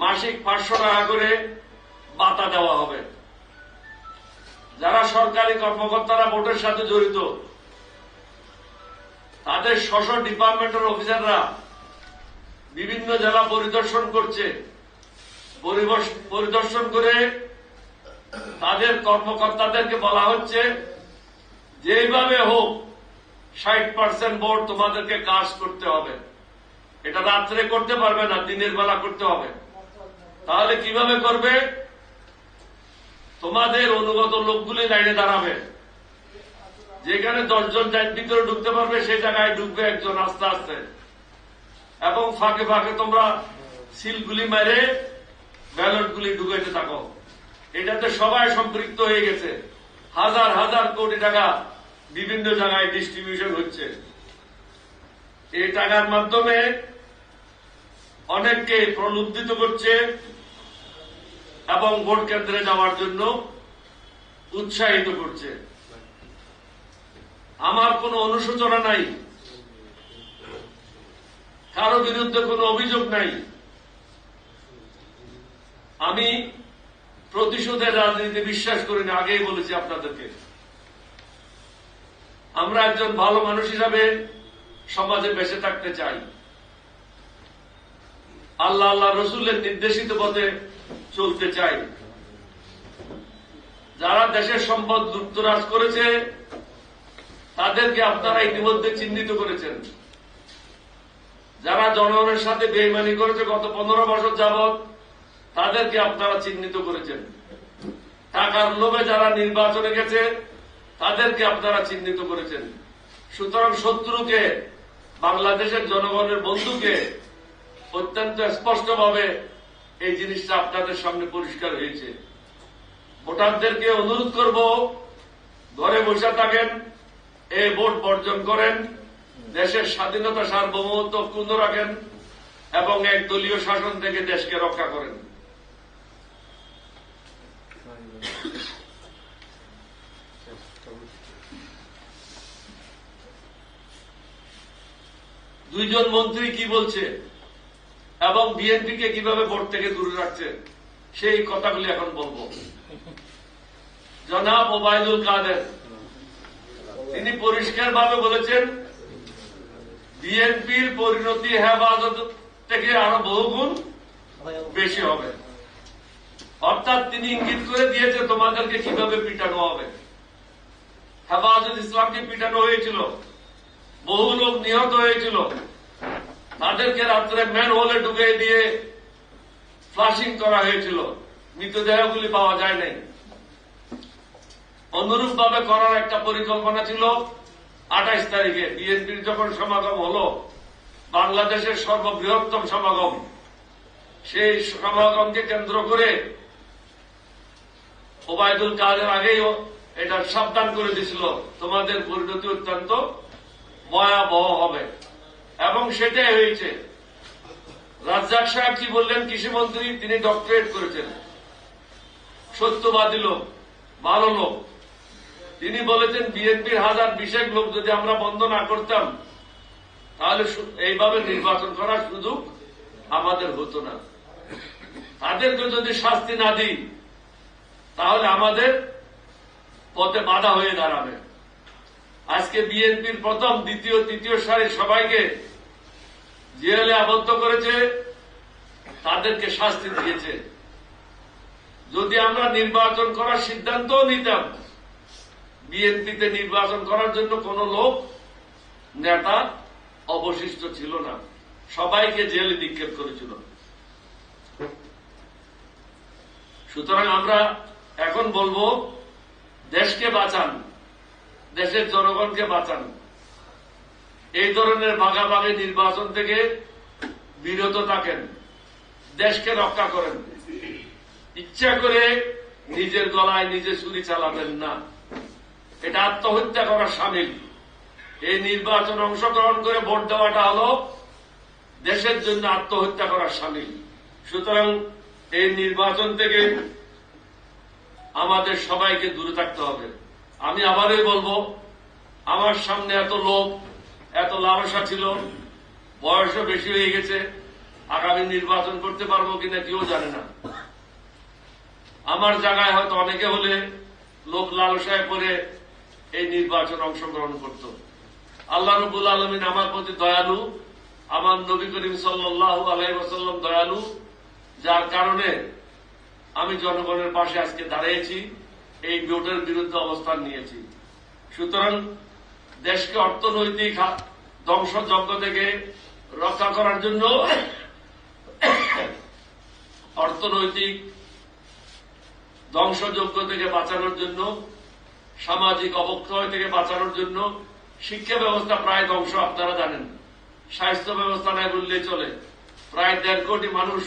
মাসিক 500 টাকা করে ভাতা দেওয়া হবে। যারা সরকারি কর্মকর্তারা ভোটের সাথে জড়িত, তাদের স্ব ডিপার্টমেন্টের অফিসাররা বিভিন্ন জেলা পরিদর্শন করছে। পরিদর্শন করে তাদের কর্মকর্তাদেরকে বলা হচ্ছে যেভাবে হোক 60% ভোট তোমাদেরকে কাজ করতে হবে। এটা রাত্রে করতে পারবে না, দিনের বেলা করতে হবে। তাহলে কিভাবে করবে? তোমাদের অনুগত লোকগুলি লাইনে দাঁড়াবে, যেখানে 10 জন ভিতরে ঢুকতে পারবে সেই জায়গায় ঢুকবে একজন আস্তে আস্তে, এবং ফাঁকে ফাঁকে তোমরা সিলগুলি মেরে ব্যালটগুলি ঢুকাইতে থাকো। এটাতে সবাই সম্পৃক্ত হয়ে গেছে। হাজার হাজার কোটি টাকা বিভিন্ন জায়গায় ডিস্ট্রিবিউশন হচ্ছে। এই টাকার মাধ্যমে অনেককে প্রলুব্ধিত করছে এবং ভোট কেন্দ্রে যাওয়ার জন্য উৎসাহিত করছে। আমার কোনো অনুশোচনা নাই, কারো বিরুদ্ধে কোনো অভিযোগ নাই। আমি প্রতিশোধের রাজনীতি বিশ্বাস করি না, আগেই বলেছি আপনাদেরকে। আমরা একজন ভালো মানুষ হিসাবে সমাজে বেঁচে থাকতে চাই, আল্লাহ আল্লাহ রসুলের নির্দেশিত পথে চলতে চাই। যারা দেশের সম্পদ লুটতরাজ করেছে তাদেরকে আপনারা ইতিমধ্যে চিহ্নিত করেছেন। যারা জনগণের সাথে বেইমানি করেছে গত 15 বছর যাবৎ, তাদেরকে আপনারা চিহ্নিত করেছেন। টাকার লোভে যারা নির্বাচনে গেছে তাদেরকে আপনারা চিহ্নিত করেছেন। সুতরাং শত্রুকে, বাংলাদেশের জনগণের বন্ধুকে অত্যন্ত স্পষ্টভাবে এই জিনিসটা আপনাদের সামনে পরিষ্কার হয়েছে। ভোটারদেরকে অনুরোধ করব, ঘরে বসে থাকেন, এই ভোট বর্জন করেন, দেশের স্বাধীনতা সার্বভৌমত্ব অক্ষুণ্ণ রাখেন এবং এক দলীয় শাসন থেকে দেশকে রক্ষা করেন। দুইজন মন্ত্রী কি বলছে এবং বিএনপিকে কিভাবে ভোট থেকে দূরে রাখছে সেই কথাগুলি এখন বলবো। জনাব ওবায়দুল কাদের তিনি পরিষ্কারভাবে বলেছেন বিএনপির পরিণতি হেফাজত থেকে আরো বহুগুণ বেশি হবে। অর্থাৎ তিনি ইঙ্গিত করে দিয়েছে তোমাদেরকে কিভাবে পিটানো হবে। হেফাজত ইসলামকে পিটানো হয়েছিল, বহু লোক নিহত হয়েছিল, তাদেরকে রাত্রে ম্যান হোলে ঢুকে দিয়ে ফ্লাশিং করা হয়েছিল, মৃতদেহগুলি পাওয়া যায় নাই। অনুরূপ ভাবে করার একটা পরিকল্পনা ছিল 28 তারিখে বিএনপির যখন সমাগম হলো, বাংলাদেশের সর্ববৃহত্তম সমাগম, সেই সমাগমকে কেন্দ্র করে ওবায়দুল কাদের আগেই এটা সাবধান করে দিয়েছিল তোমাদের পরিণতি অত্যন্ত ভয়াবহ হবে, এবং সেটাই হয়েছে। রাজ্জাক সাহেব কি বললেন, কৃষিমন্ত্রী, তিনি ডক্টরেট করেছেন, সত্যবাদী লোক, ভালো লোক। তিনি বলেছেন বিএনপির 1020 লোক যদি আমরা বন্ধ না করতাম তাহলে এইভাবে নির্বাচন করার সুযোগ আমাদের হতো না। তাদেরকে যদি শাস্তি না দিই তাহলে আমাদের পথে বাধা হয়ে দাঁড়াবে। আজকে বিএনপির প্রথম, দ্বিতীয়, তৃতীয় সারির সবাইকে জেলে আবদ্ধ করেছে, তাদেরকে শাস্তি দিয়েছে। যদি আমরা নির্বাচন করার সিদ্ধান্ত নিতাম, বিএনপিতে নির্বাচন করার জন্য কোন লোক, নেতা অবশিষ্ট ছিল না, সবাইকে জেলে নিক্ষেপ করেছিল। সুতরাং আমরা এখন বলবো, দেশকে বাঁচান, দেশের জনগণকে বাঁচান, এই ধরনের ভাগাভাগি নির্বাচন থেকে বিরত থাকেন, দেশকে রক্ষা করেন। ইচ্ছা করে নিজের গলায় নিজে ছুরি চালাবেন না, এটা আত্মহত্যা করার শামিল। এই নির্বাচন অংশগ্রহণ করে ভোট দেওয়াটা হল দেশের জন্য আত্মহত্যা করার শামিল। সুতরাং এই নির্বাচন থেকে আমাদের সবাইকে দূরে থাকতে হবে। আমি আবারই বলবো, আমার সামনে এত লোভ, এত লালসা ছিল, বয়সও বেশি হয়ে গেছে, আগামী নির্বাচন করতে পারবো কিনা কেউ জানে না। আমার জায়গায় হয়তো অনেকে হলে লোভ লালসায় পড়ে এই নির্বাচন অংশগ্রহণ করত। আল্লাহ রাব্বুল আলামিন আমার প্রতি দয়ালু, আমার নবী করিম সাল্লাল্লাহু আলাইহি ওয়াসাল্লাম দয়ালু, যার কারণে আমি জনগণের পাশে আজকে দাঁড়িয়েছি, এই ভোটের বিরুদ্ধে অবস্থান নিয়েছি। সুতরাং দেশকে অর্থনৈতিক ধ্বংসযজ্ঞ থেকে রক্ষা করার জন্য, অর্থনৈতিক ধ্বংসযজ্ঞ থেকে বাঁচানোর জন্য, সামাজিক অবক্ষয় থেকে বাঁচানোর জন্য শিক্ষা ব্যবস্থা প্রায় ধ্বংস, আপনারা জানেন। স্বাস্থ্য ব্যবস্থা নাই বললেই চলে, প্রায় 1.5 কোটি মানুষ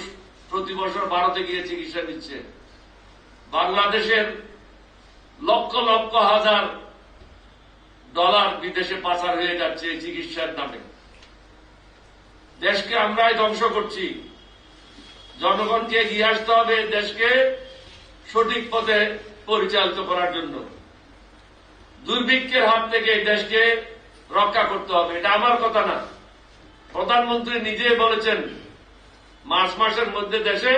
প্রতি বছর ভারতে গিয়ে চিকিৎসা নিচ্ছে। বাংলাদেশের লক্ষ লক্ষ হাজার ডলার বিদেশে পাচার হয়ে যাচ্ছে এই চিকিৎসার নামে। দেশকে আমরাই ধ্বংস করছি। জনগণকে এগিয়ে আসতে হবে দেশকে সঠিক পথে পরিচালিত করার জন্য। দুর্ভিক্ষের হাত থেকে এই দেশকে রক্ষা করতে হবে, এটা আমার কথা না। প্রধানমন্ত্রী নিজেই বলেছেন মার্চ মাসের মধ্যে দেশে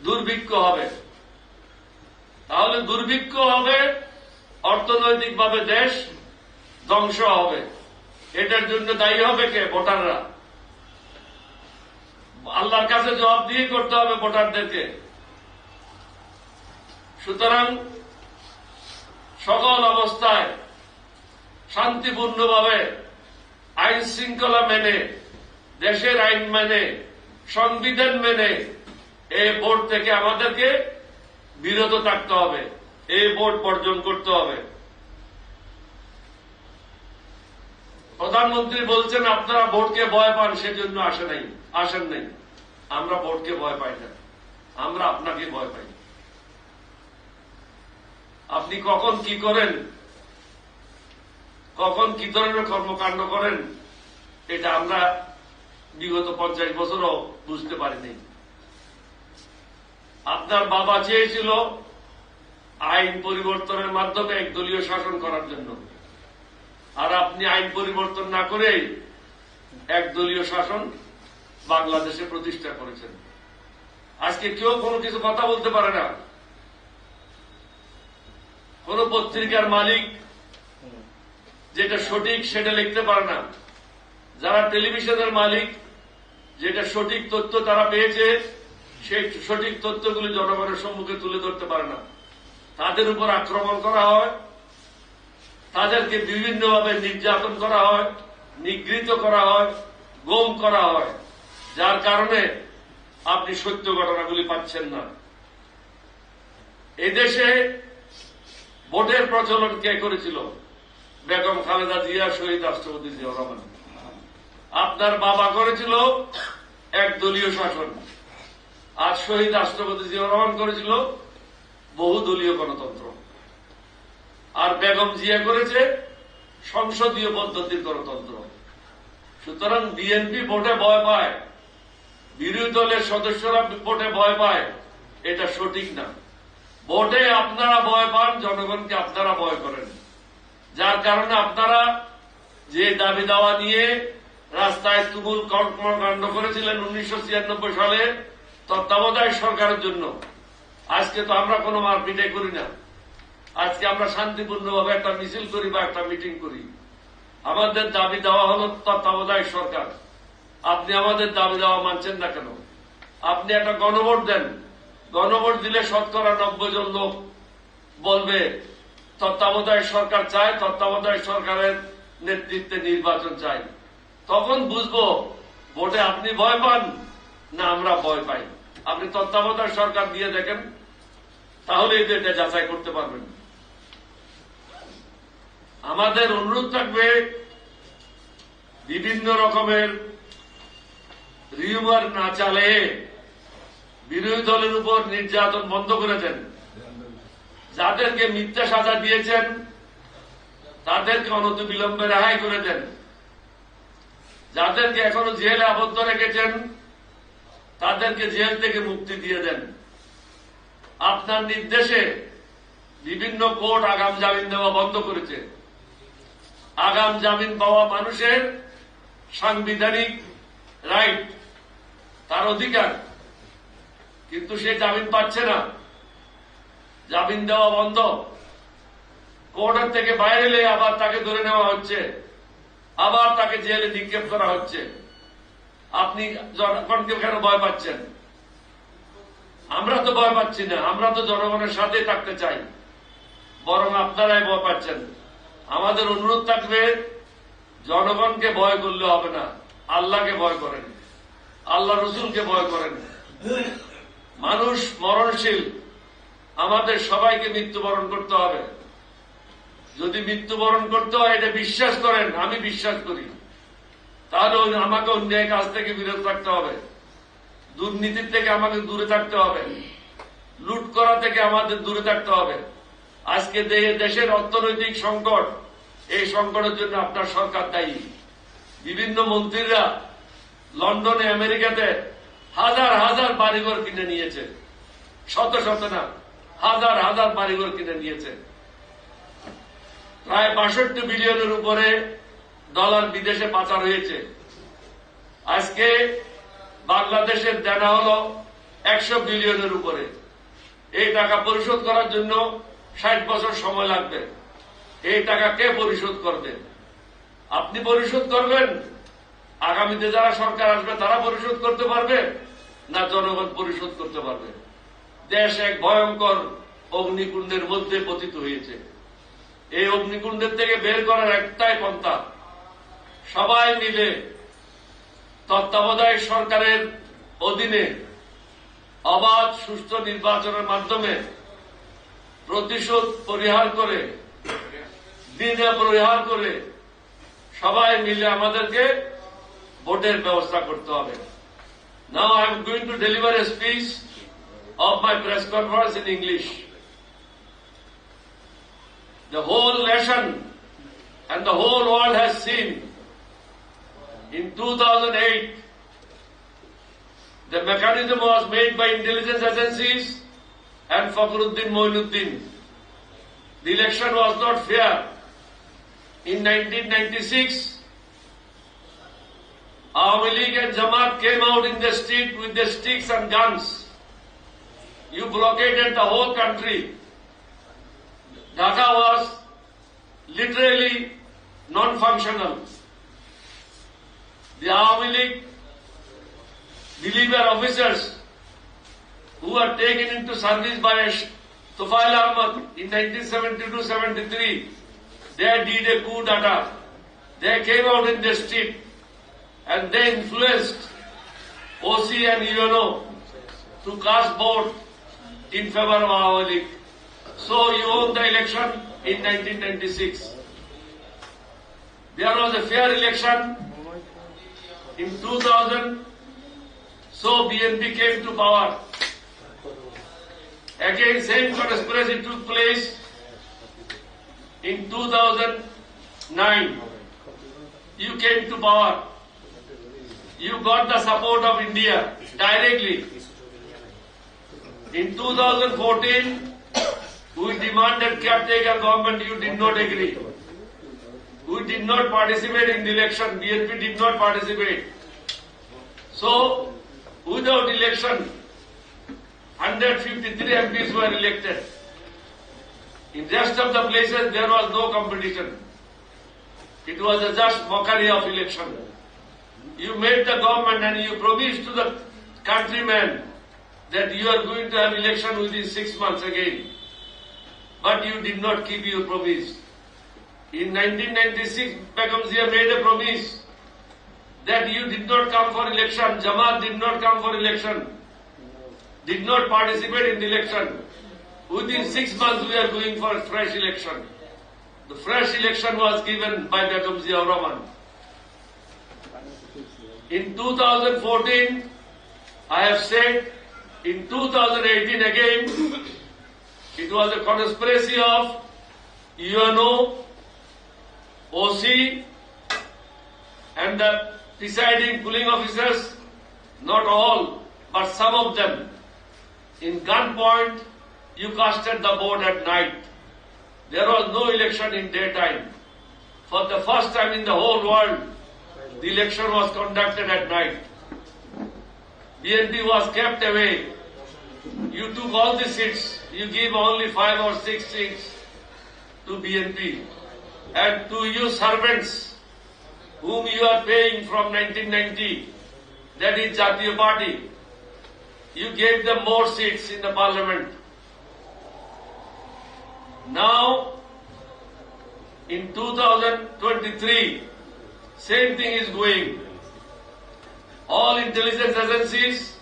দুর্ভিক্ষ হবে। তাহলে দুর্ভিক্ষ হবে, অর্থনৈতিকভাবে দেশ ধ্বংস হবে। এটার জন্য দায়ী হবে কে? ভোটাররা। আল্লাহর কাছে জবাবদিহি করতে হবে ভোটারদেরকে। সুতরাং সকল অবস্থায় শান্তিপূর্ণভাবে আইন শৃঙ্খলা মেনে, দেশের আইন মেনে, সংবিধান মেনে এই ভোট থেকে আমাদেরকে বিরত থাকতে হবে, এই ভোট বর্জন করতে হবে। প্রধানমন্ত্রী বলছেন আপনারা ভোটকে ভয় পান, সেজন্য আসেন নাই। আমরা ভোটকে ভয় পাই না, আমরা আপনাকে ভয় পাই। আপনি কখন কি করেন, কখন কি ধরনের কর্মকাণ্ড করেন, এটা আমরা বিগত 50 বছরও বুঝতে পারিনি। আপনার বাবা চেয়েছিল আইন পরিবর্তনের মাধ্যমে একদলীয় শাসন করার জন্য, আর আপনি আইন পরিবর্তন না করেই একদলীয় শাসন বাংলাদেশে প্রতিষ্ঠা করেছেন। আজকে কেউ কোনো কিছু কথা বলতে পারে না। কোন পত্রিকার মালিক যেটা সঠিক সেটা লিখতে পারে না। যারা টেলিভিশনের মালিক যেটা সঠিক তথ্য তারা পেয়েছে সেই সঠিক তথ্যগুলি জনগণের সম্মুখে তুলে ধরতে পারে না। তাদের উপর আক্রমণ করা হয়, তাদেরকে বিভিন্নভাবে নির্যাতন করা হয়, নিগৃহীত করা হয়, গুম করা হয়, যার কারণে আপনি সত্য ঘটনাগুলি পাচ্ছেন না। এদেশে ভোটের প্রচলন কে করেছিল? বেগম খালেদা জিয়া, শহীদ রাষ্ট্রপতি জিয়াউর রহমান। আপনার বাবা করেছিল একদলীয় শাসন, আর শহীদ রাষ্ট্রপতি জিয়াউর রহমান করেছিল বহুদলীয় গণতন্ত্র, আর বেগম জিয়া করেছে সংসদীয় পদ্ধতির গণতন্ত্র। সুতরাং বিএনপি ভোটে ভয় পায়, বিরোধী দলের সদস্যরা ভোটে ভয় পায়, এটা সঠিক না। ভোটে আপনারা ভয় পান, জনগণকে আপনারা ভয় করেন, যার কারণে আপনারা যে দাবি দাওয়া নিয়ে রাস্তায় তুমুল কর্মকাণ্ড করেছিলেন 1996 সালে তত্ত্বাবধায়ক সরকারের জন্য, আজকে তো আমরা কোনো মারপিটাই করি না। আজকে আমরা শান্তিপূর্ণভাবে একটা মিছিল করি বা একটা মিটিং করি। আমাদের দাবি দেওয়া হল তত্ত্বাবধায়ক সরকার। আপনি আমাদের দাবি দেওয়া মানছেন না কেন? আপনি একটা গণভোট দেন, গণভোট দিলে 90% জন লোক বলবে তত্ত্বাবধায়ক সরকার চায়, তত্ত্বাবধায়ক সরকারের নেতৃত্বে নির্বাচন চাই। তখন বুঝবো ভোটে আপনি ভয় পান না আমরা ভয় পাই। আপনি তত্ত্বাবধায়ক সরকার দিয়ে দেখেন, তাহলে এটা যাচাই করতে পারবেন। আমাদের অনুরোধ থাকবে বিভিন্ন রকমের রিউমার না চালিয়ে বিরোধী দলের উপর নির্যাতন বন্ধ করে দেন। যাদেরকে মিথ্যা সাজা দিয়েছেন তাদেরকে অনতিবিলম্বে রেহাই করে দেন। যাদেরকে এখনো জেলে আবদ্ধ রেখেছেন তাদেরকে জেল থেকে মুক্তি দিয়ে দেন। আপনার নির্দেশে বিভিন্ন কোর্ট আগাম জামিন দেওয়া বন্ধ করেছে। আগাম জামিন পাওয়া মানুষের সাংবিধানিক রাইট, তার অধিকার, কিন্তু সে জামিন পাচ্ছে না। জামিন দেওয়া বন্ধ। কোর্টের থেকে বাইরে এলে আবার তাকে ধরে নেওয়া হচ্ছে, আবার তাকে জেলে নিক্ষেপ করা হচ্ছে। আপনি জনগণকে কেন ভয় পাচ্ছেন? আমরা তো ভয় পাচ্ছি না, আমরা তো জনগণের সাথে থাকতে চাই, বরং আপনারাই ভয় পাচ্ছেন। আমাদের অনুরোধ থাকবে, জনগণকে ভয় করলে হবে না, আল্লাহকে ভয় করেন, আল্লাহ রসুলকে ভয় করেন। মানুষ মরণশীল, আমাদের সবাইকে মৃত্যুবরণ করতে হবে। যদি মৃত্যুবরণ করতে হয় এটা বিশ্বাস করেন, আমি বিশ্বাস করি, তাহলে আমাকে অন্যায় কাজ থেকে বিরত থাকতে হবে, দুর্নীতির থেকে আমাকে দূরে থাকতে হবে, লুট করা থেকে আমাদের দূরে থাকতে হবে। আজকে দেশের অর্থনৈতিক সংকট, এই সংকটের জন্য আপনার সরকার দায়ী। বিভিন্ন মন্ত্রীরা লন্ডনে, আমেরিকাতে হাজার হাজার বাড়িঘর কিনে নিয়েছে, শত শত না, হাজার হাজার বাড়িঘর কিনে নিয়েছে। প্রায় 62 বিলিয়নের উপরে ডলার বিদেশে পাচার হয়েছে। আজকে বাংলাদেশের দেনা হল 100 বিলিয়নের উপরে। এই টাকা পরিশোধ করার জন্য 60 বছর সময় লাগবে। এই টাকা কে পরিশোধ করবে? আপনি পরিশোধ করবেন? আগামীতে যারা সরকার আসবে তারা পরিশোধ করতে পারবে না জনগণ পরিশোধ করতে পারবে? দেশ এক ভয়ঙ্কর অগ্নিকুণ্ডের মধ্যে পতিত হয়েছে। এই অগ্নিকুণ্ডের থেকে বের করার একটাই পন্থা, সবাই মিলে তত্ত্বাবধায়ক সরকারের অধীনে অবাধ সুষ্ঠু নির্বাচনের মাধ্যমে প্রতিশোধ পরিহার করে, দিনে পরিহার করে সবাই মিলে আমাদেরকে ভোটের ব্যবস্থা করতে হবে। Now I am going to deliver a speech of my press conference in English. the whole nation and the whole world has seen. In 2008, the mechanism was made by intelligence agencies and Fakhruddin Moinuddin. The election was not fair. In 1996, Awami League and Jamaat came out in the street with their sticks and guns. You blockaded the whole country. Dhaka was literally non-functional. The Awami League believer officers who were taken into service by Tufail Ahmad in 1972-73, they did a coup d'etat. They came out in the street and they influenced OC and UNO to cast vote in favor of Awami League. So you won the election in 1996. There was a fair election in 2000. So BNP came to power. Again, same conspiracy took place in 2009. You came to power. You got the support of India directly. In 2014, we demanded caretaker government. You did not agree. We did not participate in the election. BNP did not participate. So, without election, 153 MPs were elected. In rest of the places, there was no competition. It was a just mockery of election. You made the government and you promised to the countrymen that you are going to have election within 6 months again. But you did not keep your promise. In 1996, Begum Zia made a promise that you did not come for election, Jamaat did not come for election, did not participate in the election. Within 6 months we are going for a fresh election. The fresh election was given by Begum Zia Rahman. In 2014, I have said, in 2018 again, it was a conspiracy of UNO, OC, and the deciding pulling officers, not all, but some of them. In gunpoint, you casted the vote at night. There was no election in daytime. For the first time in the whole world, the election was conducted at night. BNP was kept away. You took all the seats. You gave only 5 or 6 seats to BNP. And to you servants, whom you are paying from 1990, that is Jatiya Party, you gave them more seats in the parliament. Now, in 2023, same thing is going. All intelligence agencies,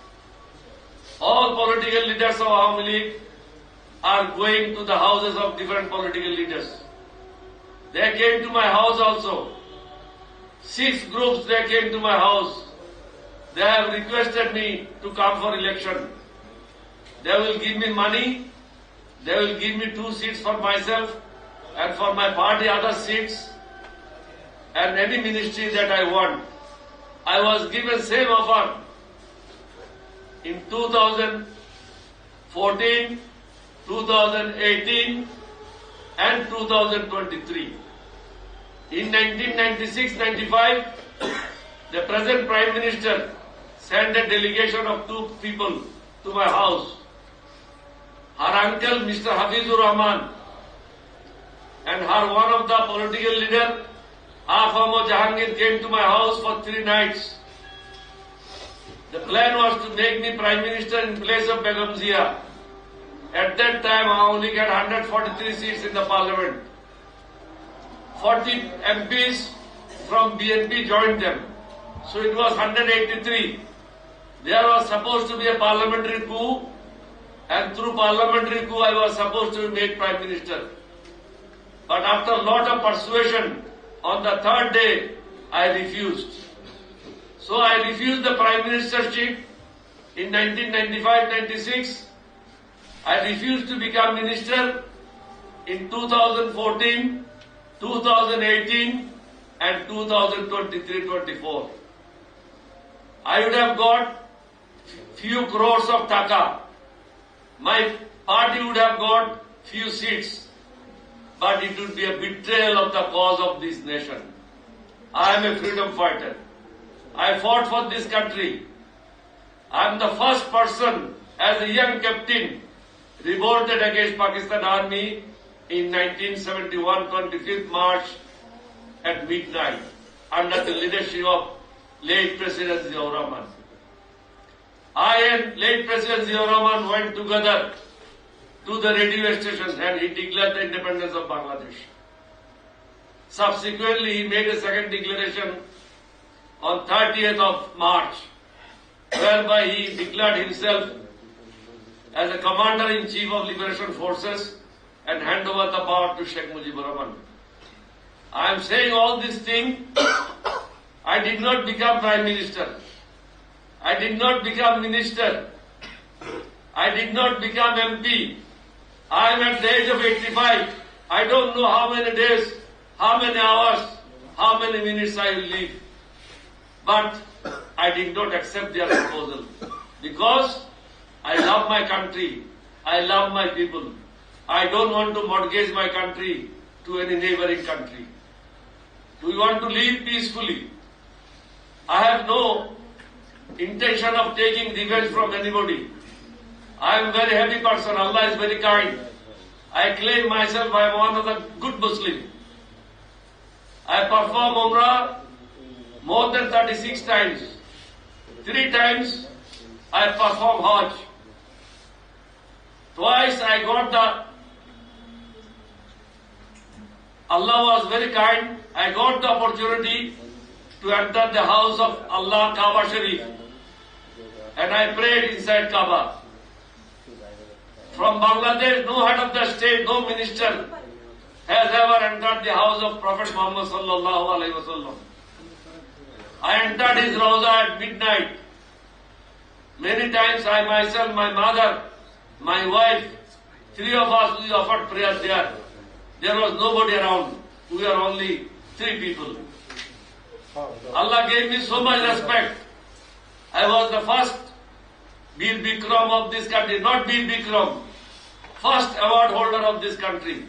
all political leaders of Awami League are going to the houses of different political leaders. They came to my house also. 6 groups, they came to my house. They have requested me to come for election. They will give me money. They will give me 2 seats for myself and for my party other seats and any ministry that I want. I was given same offer in 2014, 2018 and 2023. In 1996-95, the present Prime Minister sent a delegation of 2 people to my house. Her uncle, Mr. Hafizur Rahman, and her one of the political leader, Afamo Jahangir, came to my house for 3 nights. The plan was to make me Prime Minister in place of Begum Zia. At that time, I only got 143 seats in the parliament. 40 MPs from BNP joined them. So it was 183. There was supposed to be a parliamentary coup, and through parliamentary coup I was supposed to be made Prime Minister. But after a lot of persuasion, on the 3rd day, I refused. So I refused the Prime Ministership in 1995-96. I refused to become Minister in 2014, 2018 and 2023-24. I would have got few crores of taka. My party would have got few seats, but it would be a betrayal of the cause of this nation. I am a freedom fighter. I fought for this country. I am the first person as a young captain revolted against Pakistan Army in 1971, 25th March at midnight under the leadership of late President Ziaur Rahman. I and late President Ziaur Rahman went together to the radio station and he declared the independence of Bangladesh. Subsequently, he made a second declaration on 30th of March, whereby he declared himself as a Commander-in-Chief of Liberation Forces and hand over the power to Sheikh Mujibur Rahman. I am saying all these things. I did not become Prime Minister. I did not become Minister. I did not become MP. I am at the age of 85. I don't know how many days, how many hours, how many minutes I will live. But I did not accept their proposal because I love my country. I love my people. I don't want to mortgage my country to any neighboring country. We want to live peacefully. I have no intention of taking revenge from anybody. I am a very happy person. Allah is very kind. I claim myself I am one of the good Muslim. I perform Umrah more than 36 times. 3 times I perform Hajj. Twice I got Allah was very kind. I got the opportunity to enter the house of Allah, Kaaba Sharif. And I prayed inside Kaaba. From Bangladesh, no head of the state, no minister has ever entered the house of Prophet Muhammad sallallahu alaihi wasallam. I entered his Rawza at midnight. Many times I myself, my mother, my wife, 3 of us, we offered prayers there. There was nobody around. We were only 3 people. Allah gave me so much respect. I was the first Bir Bikram of this country, not Bir Bikram, first award holder of this country.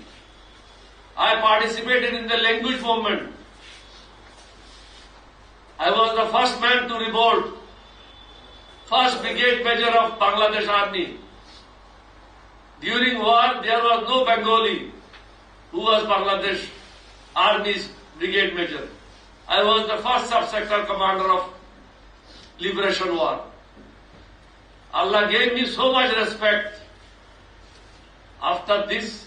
I participated in the language movement. I was the first man to revolt, first brigade major of Bangladesh Army. During war, there was no Bengali who was Bangladesh Army's brigade major. I was the first sub-sector commander of Liberation War. Allah gave me so much respect. After this,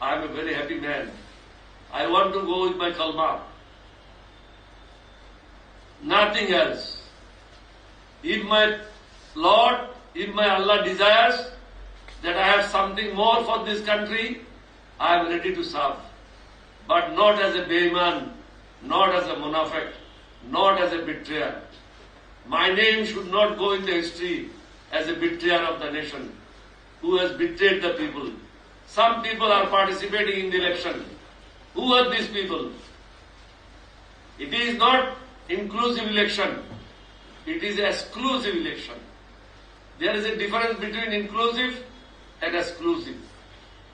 I am a very happy man. I want to go with my kalma. Nothing else. If my Lord, if my Allah desires that I have something more for this country, I am ready to serve. But not as a Beiman, not as a Munafiq, not as a betrayer. My name should not go in the history as a betrayer of the nation who has betrayed the people. Some people are participating in the election. Who are these people? It is not inclusive election. It is exclusive election. There is a difference between inclusive and exclusive.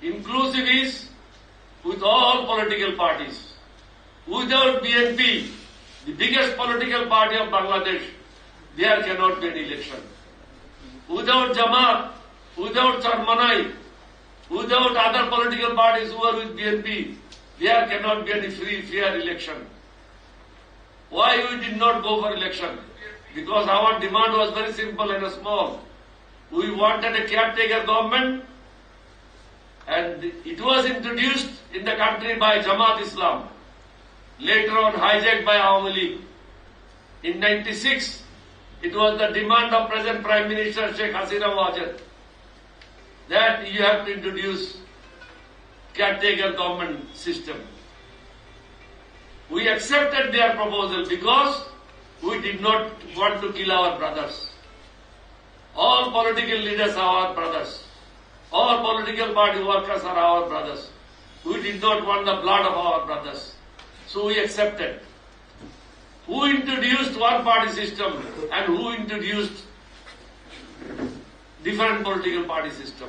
Inclusive is with all political parties. Without BNP, the biggest political party of Bangladesh, there cannot be an election. Without Jamaat, without Charmanai, without other political parties who are with BNP, there cannot be any free, fair election. Why we did not go for election? Because our demand was very simple and small. We wanted a caretaker government, and it was introduced in the country by Jamaat Islam, later on hijacked by Awami League. In 96, it was the demand of present Prime Minister Sheikh Hasina Wajid that you have to introduce caretaker government system. We accepted their proposal because we did not want to kill our brothers. All political leaders are our brothers. All political party workers are our brothers. We did not want the blood of our brothers. So we accepted. Who introduced one-party system and who introduced different political party system?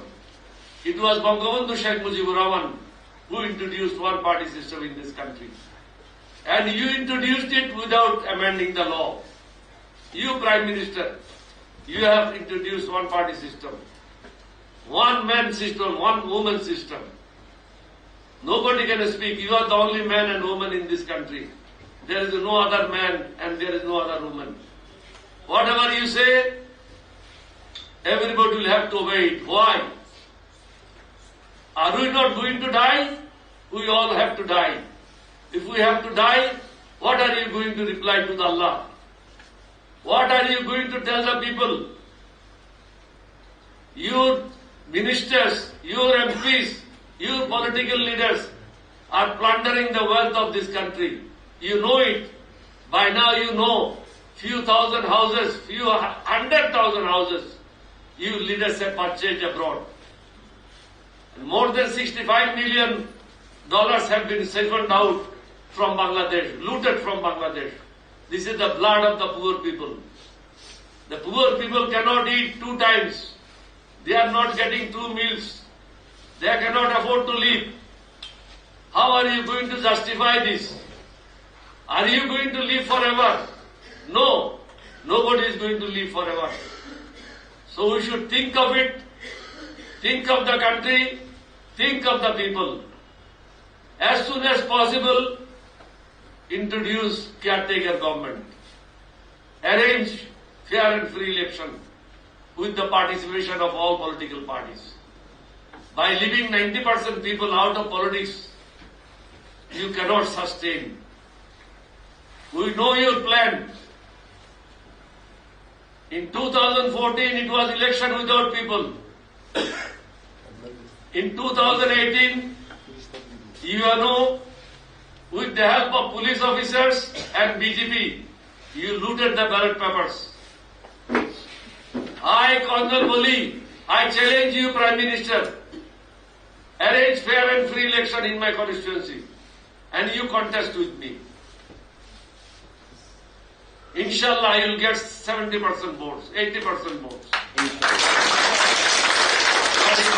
It was Bangabandhu Sheikh Mujibur Rahman who introduced one-party system in this country. And you introduced it without amending the law. You, Prime Minister, you have introduced one-party system. One-man system, one-woman system. Nobody can speak. You are the only man and woman in this country. There is no other man and there is no other woman. Whatever you say, everybody will have to obey it. Why? Are we not going to die? We all have to die. If we have to die, what are you going to reply to Allah? What are you going to tell the people? Your ministers, your MPs, your political leaders are plundering the wealth of this country. You know it. By now you know few thousand houses, few 100,000 houses you leaders have purchased abroad. And more than $65 million have been siphoned out from Bangladesh, looted from Bangladesh. This is the blood of the poor people. The poor people cannot eat 2 times. They are not getting 2 meals. They cannot afford to live. How are you going to justify this? Are you going to live forever? No. Nobody is going to live forever. So we should think of it, think of the country, think of the people. As soon as possible, introduce caretaker government. Arrange fair and free election with the participation of all political parties. By leaving 90% people out of politics, you cannot sustain. We know your plan. In 2014, it was election without people. In 2018, you know, with the help of police officers and BJP, you looted the ballot papers. I, Colonel Boli, I challenge you, Prime Minister, arrange fair and free election in my constituency, and you contest with me. Inshallah, you will get 70% votes, 80% votes. But in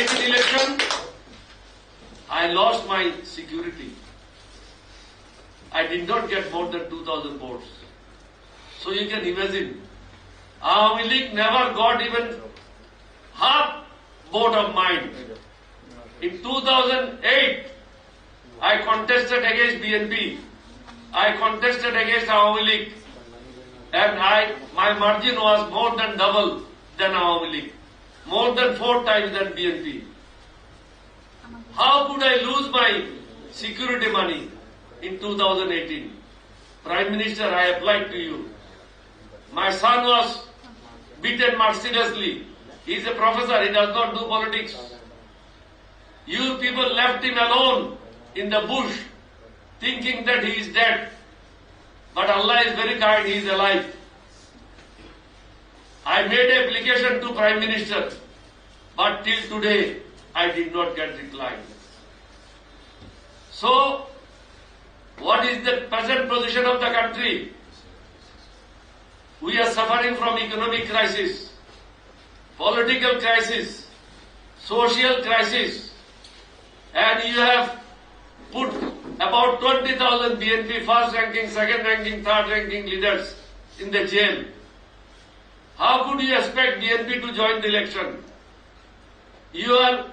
2018 election, I lost my security. I did not get more than 2,000 votes. So you can imagine, Awami League never got even half vote of mine. In 2008, I contested against BNP. I contested against Awami League, and my margin was more than double than Awami League, more than 4 times than BNP. How could I lose my security money in 2018? Prime Minister, I applied to you. My son was beaten mercilessly. He is a professor, he does not do politics. You people left him alone in the bush, thinking that he is dead. But Allah is very kind, he is alive. I made an application to Prime Minister, but till today I did not get reply. So, what is the present position of the country? We are suffering from economic crisis, political crisis, social crisis, and you have put about 20,000 BNP first ranking, second ranking, third ranking leaders in the jail. How could you expect BNP to join the election? You are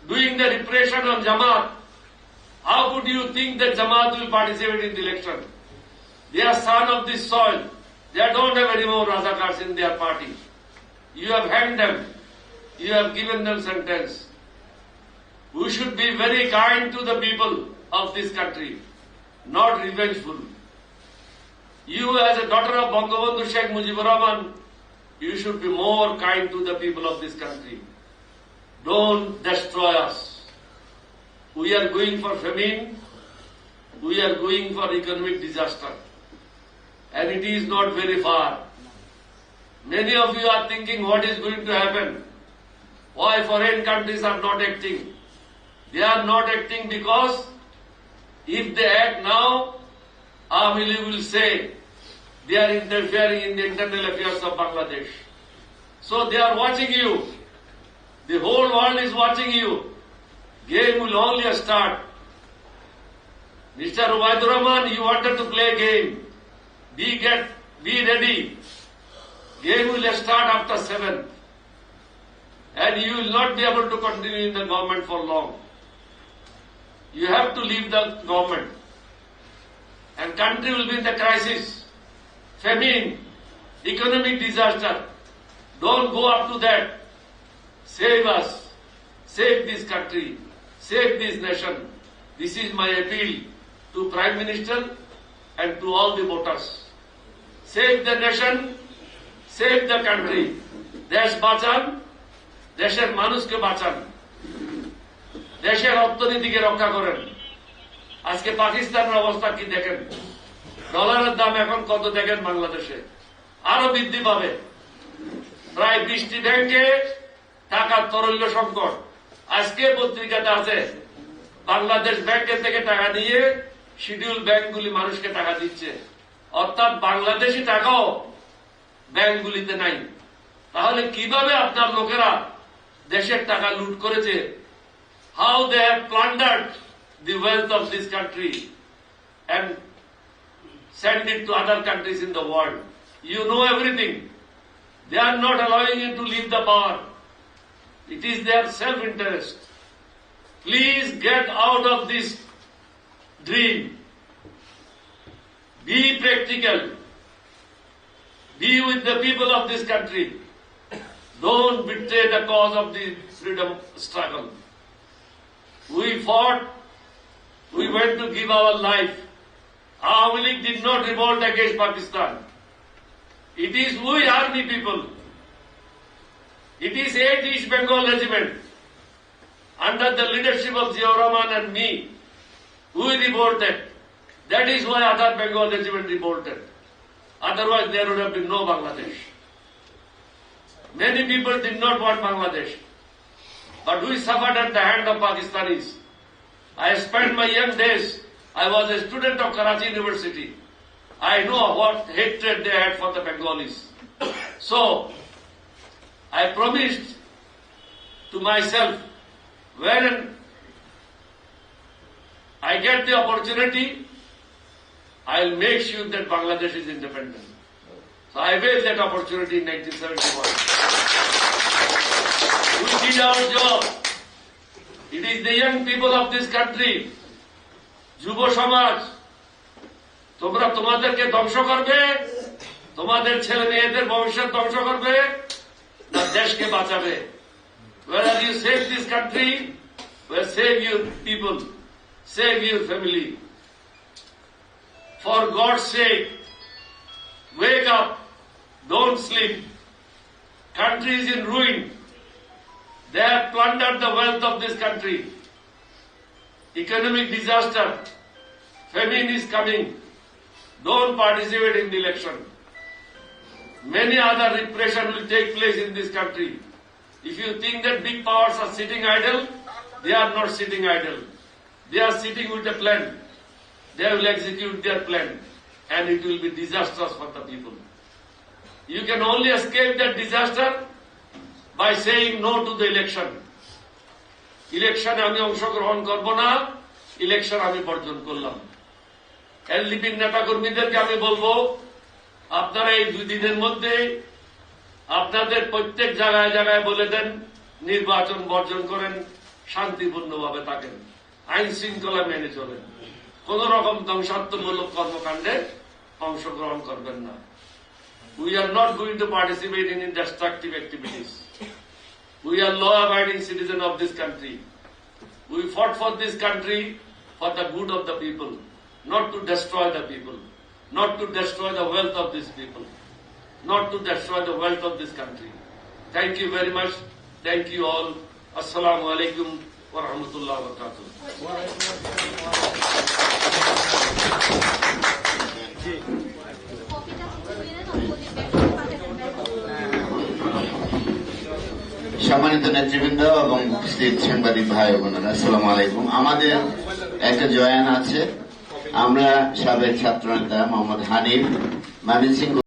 doing the repression on Jamaat. How could you think that Jamaat will participate in the election? They are son of this soil. They don't have any more Razakars in their party. You have hanged them. You have given them sentence. We should be very kind to the people of this country, not revengeful. You as a daughter of Bangabandhu Sheikh Mujibur Rahman, you should be more kind to the people of this country. Don't destroy us. We are going for famine. We are going for economic disaster. And it is not very far. Many of you are thinking what is going to happen. Why foreign countries are not acting? They are not acting because if they act now, Awami League will say they are interfering in the internal affairs of Bangladesh. So they are watching you. The whole world is watching you. Game will only start. Mr. Ubaidur Rahman, you wanted to play game. Be ready. Game will start after 7. And you will not be able to continue in the government for long. You have to leave the government. And country will be in the crisis. Famine, economic disaster. Don't go up to that. Save us. Save this country. Save this nation. This is my appeal to Prime Minister and to all the voters. Save the nation. Save the country. দেশ বাঁচান, দেশের মানুষকে বাঁচান, দেশের অর্থনীতিকে রক্ষা করেন। আজকে পাকিস্তানের অবস্থা কি দেখেন, ডলারের দাম এখন কত দেখেন বাংলাদেশে, আরো বৃদ্ধি পাবে। প্রায় 20টি ব্যাংকে টাকার তরল্য সংকট। আজকে পত্রিকাতে আছে বাংলাদেশ ব্যাংকের থেকে টাকা নিয়ে শিডিউল ব্যাংকগুলি মানুষকে টাকা দিচ্ছে, অর্থাৎ বাংলাদেশি টাকাও ব্যাংকগুলিতে নাই। তাহলে কিভাবে আপনার লোকেরা দেশের টাকা লুট করেছে? How they have plundered the wealth of this country and send it to other countries in the world. You know everything. They are not allowing him to leave the power. It is their self-interest. Please get out of this dream. Be practical. Be with the people of this country. Don't betray the cause of the freedom struggle. We fought. We went to give our life. Awami League did not revolt against Pakistan. It is we army people. It is 8th East Bengal Regiment under the leadership of Ziaur Rahman and me who revolted. That is why other Bengal Regiment revolted. Otherwise there would have been no Bangladesh. Many people did not want Bangladesh, but we suffered at the hand of Pakistanis. I spent my young days, I was a student of Karachi University. I know what hatred they had for the Bengalis. So, I promised to myself, when I get the opportunity, I'll make sure that Bangladesh is independent. So I waived that opportunity in 1971. We did our job. It is the young people of this country, যুব সমাজ, তোমরা তোমাদেরকে ধ্বংস করবে, তোমাদের ছেলে মেয়েদের ভবিষ্যৎ ধ্বংস করবে, না দেশকে বাঁচাবে? Whether you save this country, or save your people, save your family. For God's sake, wake up, don't sleep. Country is in ruin. They have plundered the wealth of this country. Economic disaster, famine is coming. Don't participate in the election. Many other repression will take place in this country. If you think that big powers are sitting idle, they are not sitting idle. They are sitting with a plan. They will execute their plan, and it will be disastrous for the people. You can only escape that disaster by saying no to the election. ইলেকশনে আমি অংশগ্রহণ করব না, election আমি বর্জন করলাম। এলডিপির নেতাকর্মীদেরকে আমি বলবো, আপনারা এই 2 দিনের মধ্যে আপনাদের প্রত্যেক জায়গায় জায়গায় বলে দেন নির্বাচন বর্জন করেন, শান্তিপূর্ণভাবে থাকেন, আইন শৃঙ্খলা মেনে চলেন, কোন রকম ধ্বংসাত্মমূলক কর্মকাণ্ডে অংশগ্রহণ করবেন না। We are not going to participate in destructive activities. We are law-abiding citizens of this country. We fought for this country for the good of the people, not to destroy the people, not to destroy the wealth of these people, not to destroy the wealth of this country. Thank you very much. Thank you all. Assalamu alaikum wa rahmatullahi wa barakatuh. সম্মানিত নেতৃবৃন্দ এবং উপস্থিত সাংবাদিক ভাই ও বোনেরা, আসসালামু আলাইকুম। আমাদের একটা জয়ান আছে। আমরা সাবেক ছাত্রনেতা মোহাম্মদ হানিফ, ময়মনসিংহ